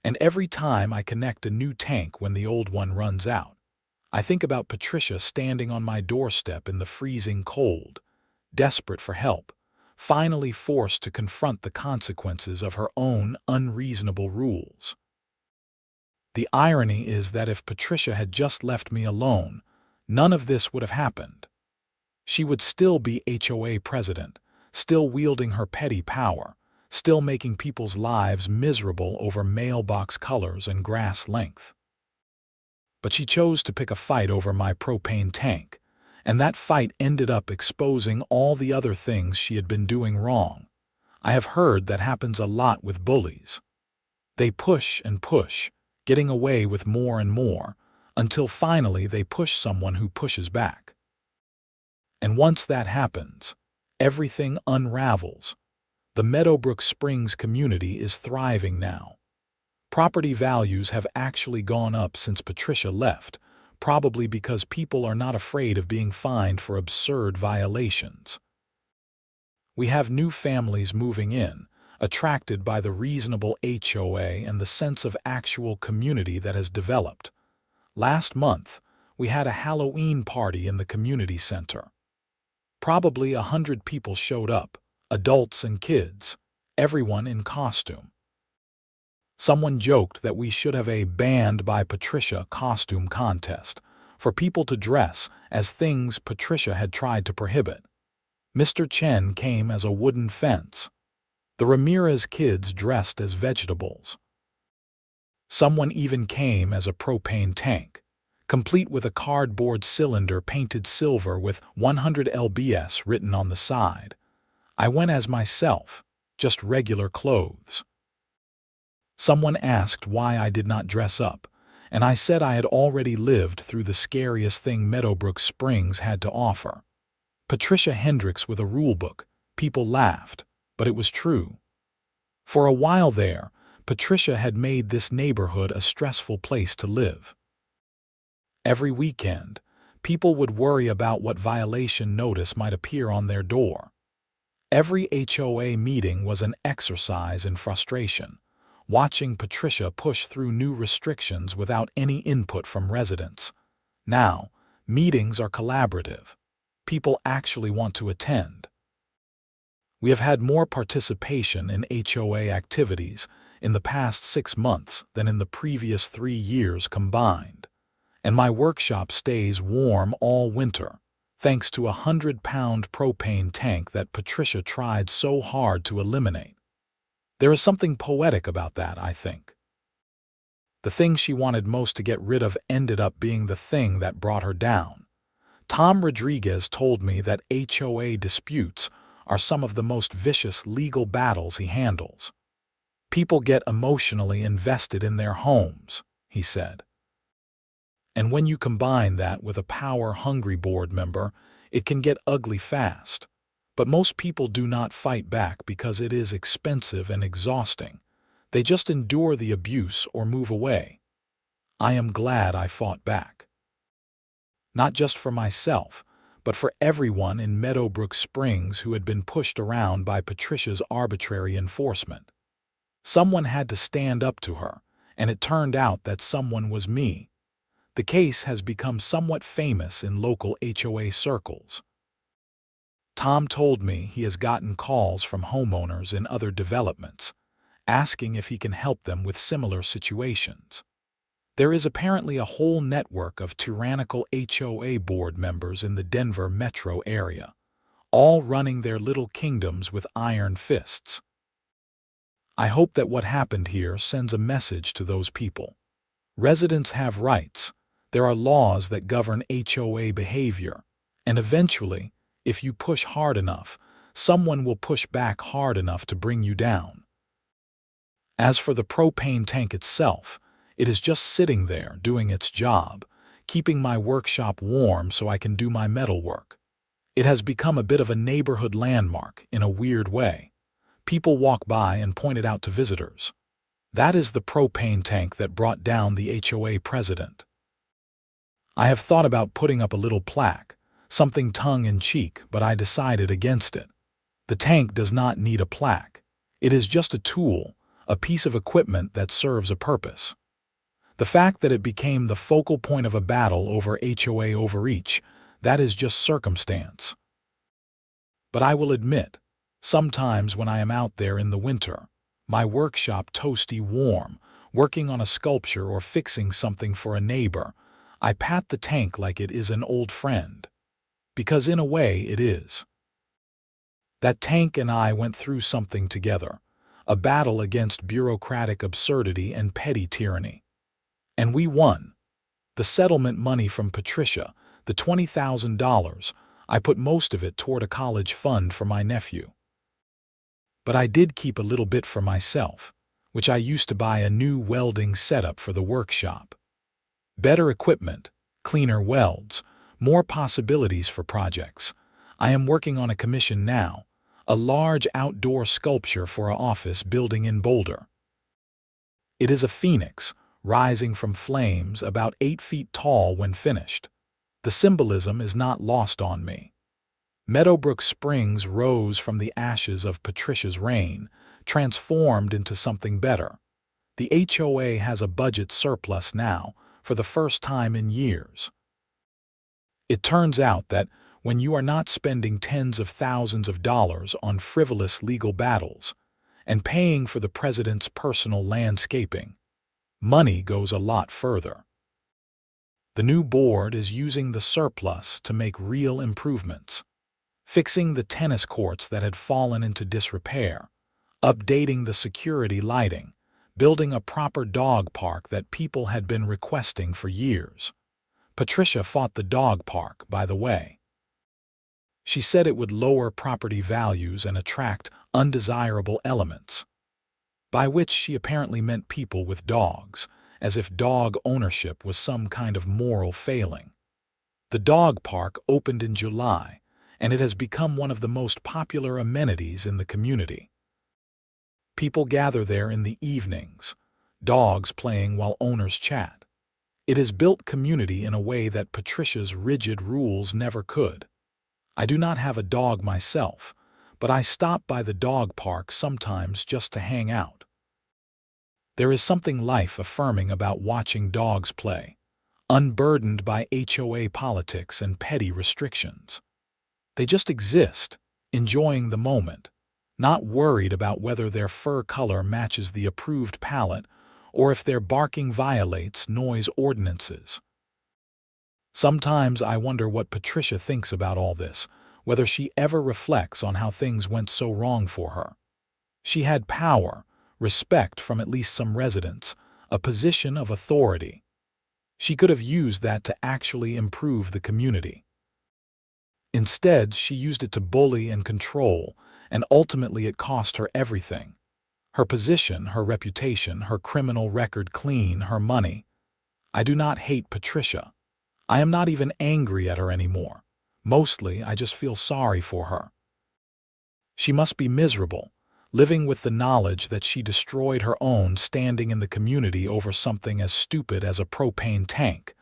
And every time I connect a new tank when the old one runs out, I think about Patricia standing on my doorstep in the freezing cold, desperate for help, finally forced to confront the consequences of her own unreasonable rules. The irony is that if Patricia had just left me alone, none of this would have happened. She would still be HOA president, still wielding her petty power, still making people's lives miserable over mailbox colors and grass length. But she chose to pick a fight over my propane tank, and that fight ended up exposing all the other things she had been doing wrong. I have heard that happens a lot with bullies. They push and push, getting away with more and more, until finally they push someone who pushes back. And once that happens, everything unravels. The Meadowbrook Springs community is thriving now. Property values have actually gone up since Patricia left, probably because people are not afraid of being fined for absurd violations. We have new families moving in, attracted by the reasonable HOA and the sense of actual community that has developed. Last month, we had a Halloween party in the community center. Probably 100 people showed up, adults and kids, everyone in costume. Someone joked that we should have a banned by Patricia costume contest for people to dress as things Patricia had tried to prohibit. Mr. Chen came as a wooden fence. The Ramirez kids dressed as vegetables. Someone even came as a propane tank, complete with a cardboard cylinder painted silver with 100 lbs written on the side. I went as myself, just regular clothes. Someone asked why I did not dress up, and I said I had already lived through the scariest thing Meadowbrook Springs had to offer. Patricia Hendricks with a rulebook. People laughed, but it was true. For a while there, Patricia had made this neighborhood a stressful place to live. Every weekend, people would worry about what violation notice might appear on their door. Every HOA meeting was an exercise in frustration, watching Patricia push through new restrictions without any input from residents. Now, meetings are collaborative. People actually want to attend. We have had more participation in HOA activities in the past 6 months than in the previous 3 years combined. And my workshop stays warm all winter, thanks to a 100-pound propane tank that Patricia tried so hard to eliminate. There is something poetic about that, I think. The thing she wanted most to get rid of ended up being the thing that brought her down. Tom Rodriguez told me that HOA disputes are some of the most vicious legal battles he handles. People get emotionally invested in their homes, he said. And when you combine that with a power-hungry board member, it can get ugly fast. But most people do not fight back because it is expensive and exhausting. They just endure the abuse or move away. I am glad I fought back. Not just for myself, but for everyone in Meadowbrook Springs who had been pushed around by Patricia's arbitrary enforcement. Someone had to stand up to her, and it turned out that someone was me. The case has become somewhat famous in local HOA circles. Tom told me he has gotten calls from homeowners in other developments, asking if he can help them with similar situations. There is apparently a whole network of tyrannical HOA board members in the Denver metro area, all running their little kingdoms with iron fists. I hope that what happened here sends a message to those people. Residents have rights. There are laws that govern HOA behavior. And eventually, if you push hard enough, someone will push back hard enough to bring you down. As for the propane tank itself, it is just sitting there doing its job, keeping my workshop warm so I can do my metalwork. It has become a bit of a neighborhood landmark in a weird way. People walk by and point it out to visitors. That is the propane tank that brought down the HOA president. I have thought about putting up a little plaque, something tongue-in-cheek, but I decided against it. The tank does not need a plaque. It is just a tool, a piece of equipment that serves a purpose. The fact that it became the focal point of a battle over HOA overreach, that is just circumstance. But I will admit, sometimes when I am out there in the winter, my workshop toasty warm, working on a sculpture or fixing something for a neighbor, I pat the tank like it is an old friend. Because in a way it is. That tank and I went through something together, a battle against bureaucratic absurdity and petty tyranny. And we won. The settlement money from Patricia, the $20,000, I put most of it toward a college fund for my nephew. But I did keep a little bit for myself, which I used to buy a new welding setup for the workshop. Better equipment, cleaner welds, more possibilities for projects. I am working on a commission now, a large outdoor sculpture for an office building in Boulder. It is a phoenix, rising from flames, about 8 feet tall when finished. The symbolism is not lost on me. Meadowbrook Springs rose from the ashes of Patricia's reign, transformed into something better. The HOA has a budget surplus now, for the first time in years. It turns out that when you are not spending tens of thousands of dollars on frivolous legal battles and paying for the president's personal landscaping, money goes a lot further. The new board is using the surplus to make real improvements, fixing the tennis courts that had fallen into disrepair, updating the security lighting, building a proper dog park that people had been requesting for years. Patricia fought the dog park, by the way. She said it would lower property values and attract undesirable elements, by which she apparently meant people with dogs, as if dog ownership was some kind of moral failing. The dog park opened in July, and it has become one of the most popular amenities in the community. People gather there in the evenings, dogs playing while owners chat. It has built community in a way that Patricia's rigid rules never could. I do not have a dog myself, but I stop by the dog park sometimes just to hang out. There is something life-affirming about watching dogs play, unburdened by HOA politics and petty restrictions. They just exist, enjoying the moment, not worried about whether their fur color matches the approved palette or if their barking violates noise ordinances. Sometimes I wonder what Patricia thinks about all this, whether she ever reflects on how things went so wrong for her. She had power, respect from at least some residents, a position of authority. She could have used that to actually improve the community. Instead, she used it to bully and control, and ultimately it cost her everything. Her position, her reputation, her criminal record clean, her money. I do not hate Patricia. I am not even angry at her anymore. Mostly, I just feel sorry for her. She must be miserable, living with the knowledge that she destroyed her own standing in the community over something as stupid as a propane tank.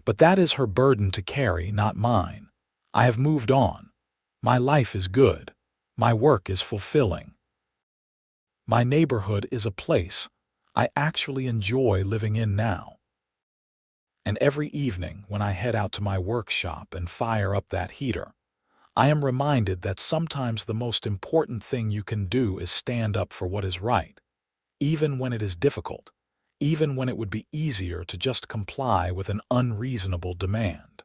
But that is her burden to carry, not mine. I have moved on. My life is good. My work is fulfilling. My neighborhood is a place I actually enjoy living in now. And every evening when I head out to my workshop and fire up that heater, I am reminded that sometimes the most important thing you can do is stand up for what is right, even when it is difficult, even when it would be easier to just comply with an unreasonable demand.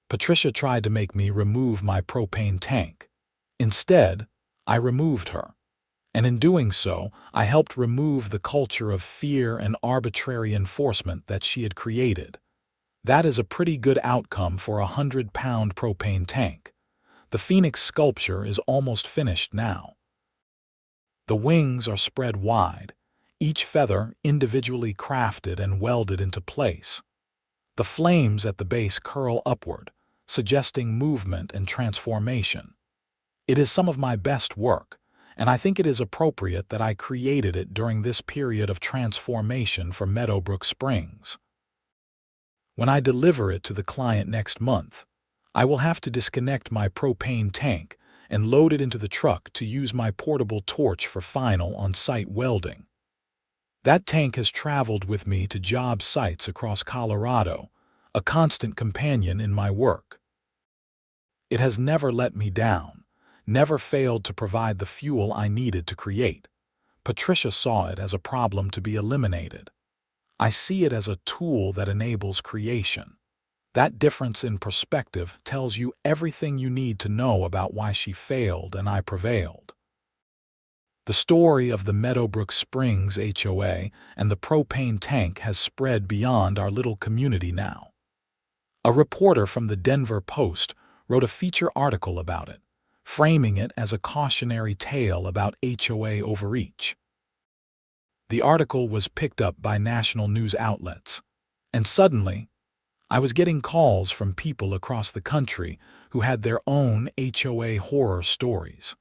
Patricia tried to make me remove my propane tank. Instead, I removed her. And in doing so, I helped remove the culture of fear and arbitrary enforcement that she had created. That is a pretty good outcome for a 100-pound propane tank. The Phoenix sculpture is almost finished now. The wings are spread wide, each feather individually crafted and welded into place. The flames at the base curl upward, suggesting movement and transformation. It is some of my best work, and I think it is appropriate that I created it during this period of transformation for Meadowbrook Springs. When I deliver it to the client next month, I will have to disconnect my propane tank and load it into the truck to use my portable torch for final on-site welding. That tank has traveled with me to job sites across Colorado, a constant companion in my work. It has never let me down, never failed to provide the fuel I needed to create. Patricia saw it as a problem to be eliminated. I see it as a tool that enables creation. That difference in perspective tells you everything you need to know about why she failed and I prevailed. The story of the Meadowbrook Springs HOA and the propane tank has spread beyond our little community now. A reporter from the Denver Post wrote a feature article about it, framing it as a cautionary tale about HOA overreach. The article was picked up by national news outlets, and suddenly, I was getting calls from people across the country who had their own HOA horror stories.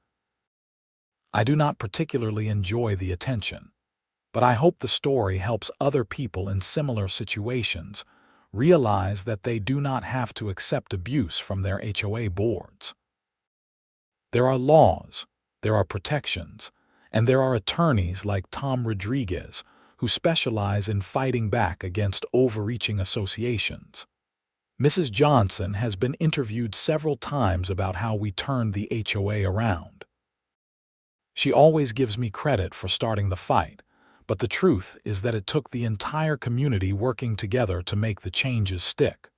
I do not particularly enjoy the attention, but I hope the story helps other people in similar situations realize that they do not have to accept abuse from their HOA boards. There are laws, there are protections, and there are attorneys like Tom Rodriguez who specialize in fighting back against overreaching associations. Mrs. Johnson has been interviewed several times about how we turned the HOA around. She always gives me credit for starting the fight, but the truth is that it took the entire community working together to make the changes stick.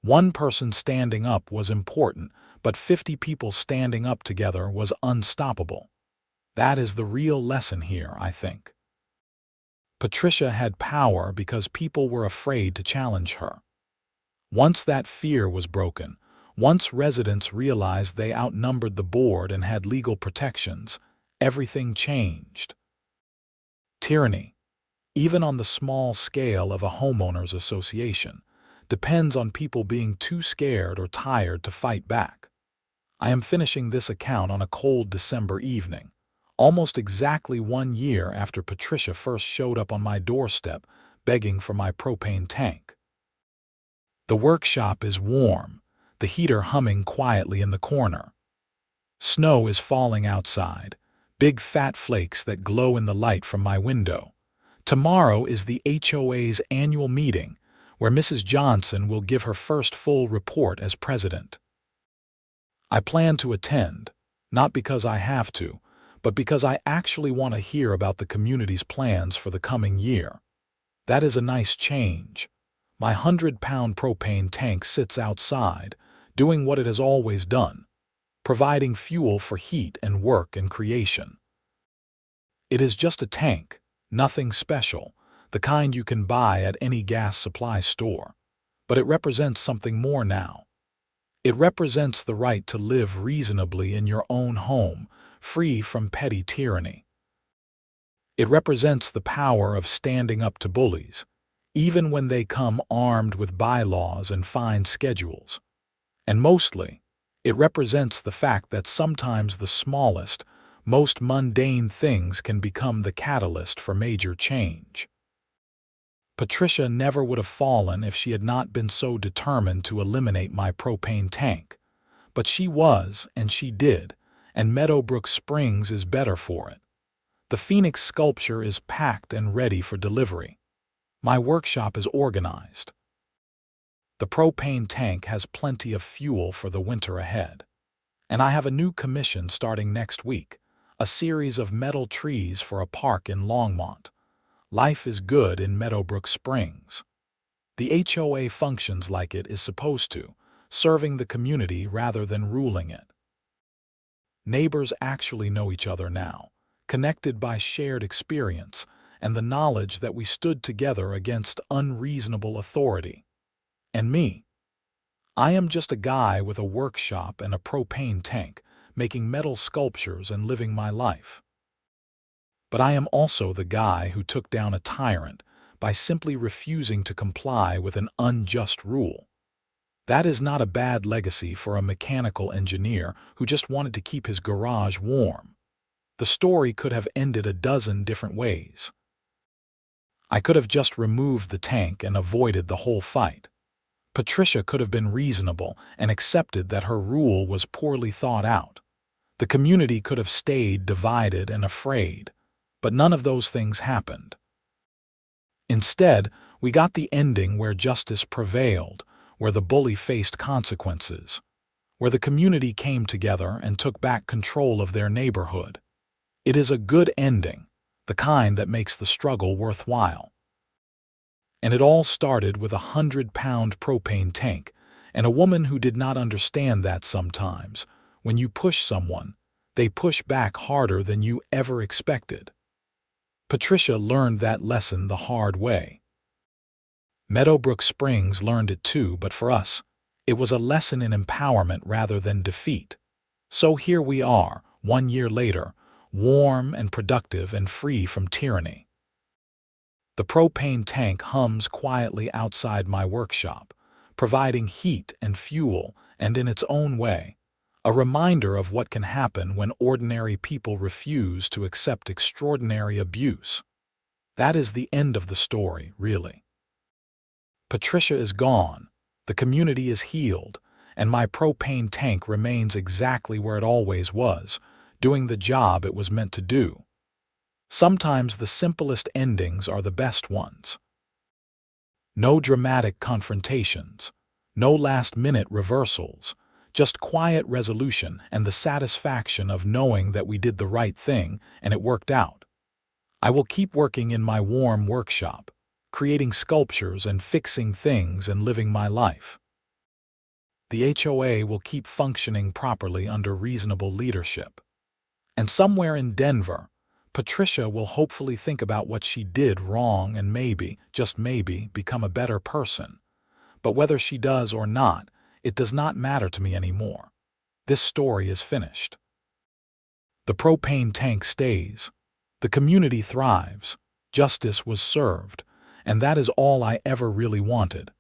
One person standing up was important, but 50 people standing up together was unstoppable. That is the real lesson here, I think. Patricia had power because people were afraid to challenge her. Once that fear was broken, once residents realized they outnumbered the board and had legal protections, everything changed. Tyranny, even on the small scale of a homeowners association, depends on people being too scared or tired to fight back. I am finishing this account on a cold December evening, almost exactly 1 year after Patricia first showed up on my doorstep begging for my propane tank. The workshop is warm, the heater humming quietly in the corner. Snow is falling outside, big fat flakes that glow in the light from my window. Tomorrow is the HOA's annual meeting, where Mrs. Johnson will give her first full report as president. I plan to attend, not because I have to, but because I actually want to hear about the community's plans for the coming year. That is a nice change. My 100-pound propane tank sits outside, doing what it has always done, providing fuel for heat and work and creation. It is just a tank, nothing special, the kind you can buy at any gas supply store. But it represents something more now. It represents the right to live reasonably in your own home, free from petty tyranny. It represents the power of standing up to bullies, even when they come armed with bylaws and fine schedules. And mostly, it represents the fact that sometimes the smallest, most mundane things can become the catalyst for major change. Patricia never would have fallen if she had not been so determined to eliminate my propane tank. But she was, and she did, and Meadowbrook Springs is better for it. The Phoenix sculpture is packed and ready for delivery. My workshop is organized. The propane tank has plenty of fuel for the winter ahead. And I have a new commission starting next week, a series of metal trees for a park in Longmont. Life is good in Meadowbrook Springs. The HOA functions like it is supposed to, serving the community rather than ruling it. Neighbors actually know each other now, connected by shared experience and the knowledge that we stood together against unreasonable authority. And me, I am just a guy with a workshop and a propane tank, making metal sculptures and living my life. But I am also the guy who took down a tyrant by simply refusing to comply with an unjust rule. That is not a bad legacy for a mechanical engineer who just wanted to keep his garage warm. The story could have ended a dozen different ways. I could have just removed the tank and avoided the whole fight. Patricia could have been reasonable and accepted that her rule was poorly thought out. The community could have stayed divided and afraid, but none of those things happened. Instead, we got the ending where justice prevailed, where the bully faced consequences, where the community came together and took back control of their neighborhood. It is a good ending, the kind that makes the struggle worthwhile. And it all started with a 100-pound propane tank and a woman who did not understand that sometimes, when you push someone, they push back harder than you ever expected. Patricia learned that lesson the hard way. Meadowbrook Springs learned it too, but for us, it was a lesson in empowerment rather than defeat. So here we are, 1 year later, warm and productive and free from tyranny. The propane tank hums quietly outside my workshop, providing heat and fuel, and in its own way, a reminder of what can happen when ordinary people refuse to accept extraordinary abuse. That is the end of the story, really. Patricia is gone, the community is healed, and my propane tank remains exactly where it always was, doing the job it was meant to do. Sometimes the simplest endings are the best ones. No dramatic confrontations, no last-minute reversals, just quiet resolution and the satisfaction of knowing that we did the right thing and it worked out. I will keep working in my warm workshop, creating sculptures and fixing things and living my life. The HOA will keep functioning properly under reasonable leadership. And somewhere in Denver, Patricia will hopefully think about what she did wrong and maybe, just maybe, become a better person. But whether she does or not, it does not matter to me anymore. This story is finished. The propane tank stays. The community thrives. Justice was served. And that is all I ever really wanted.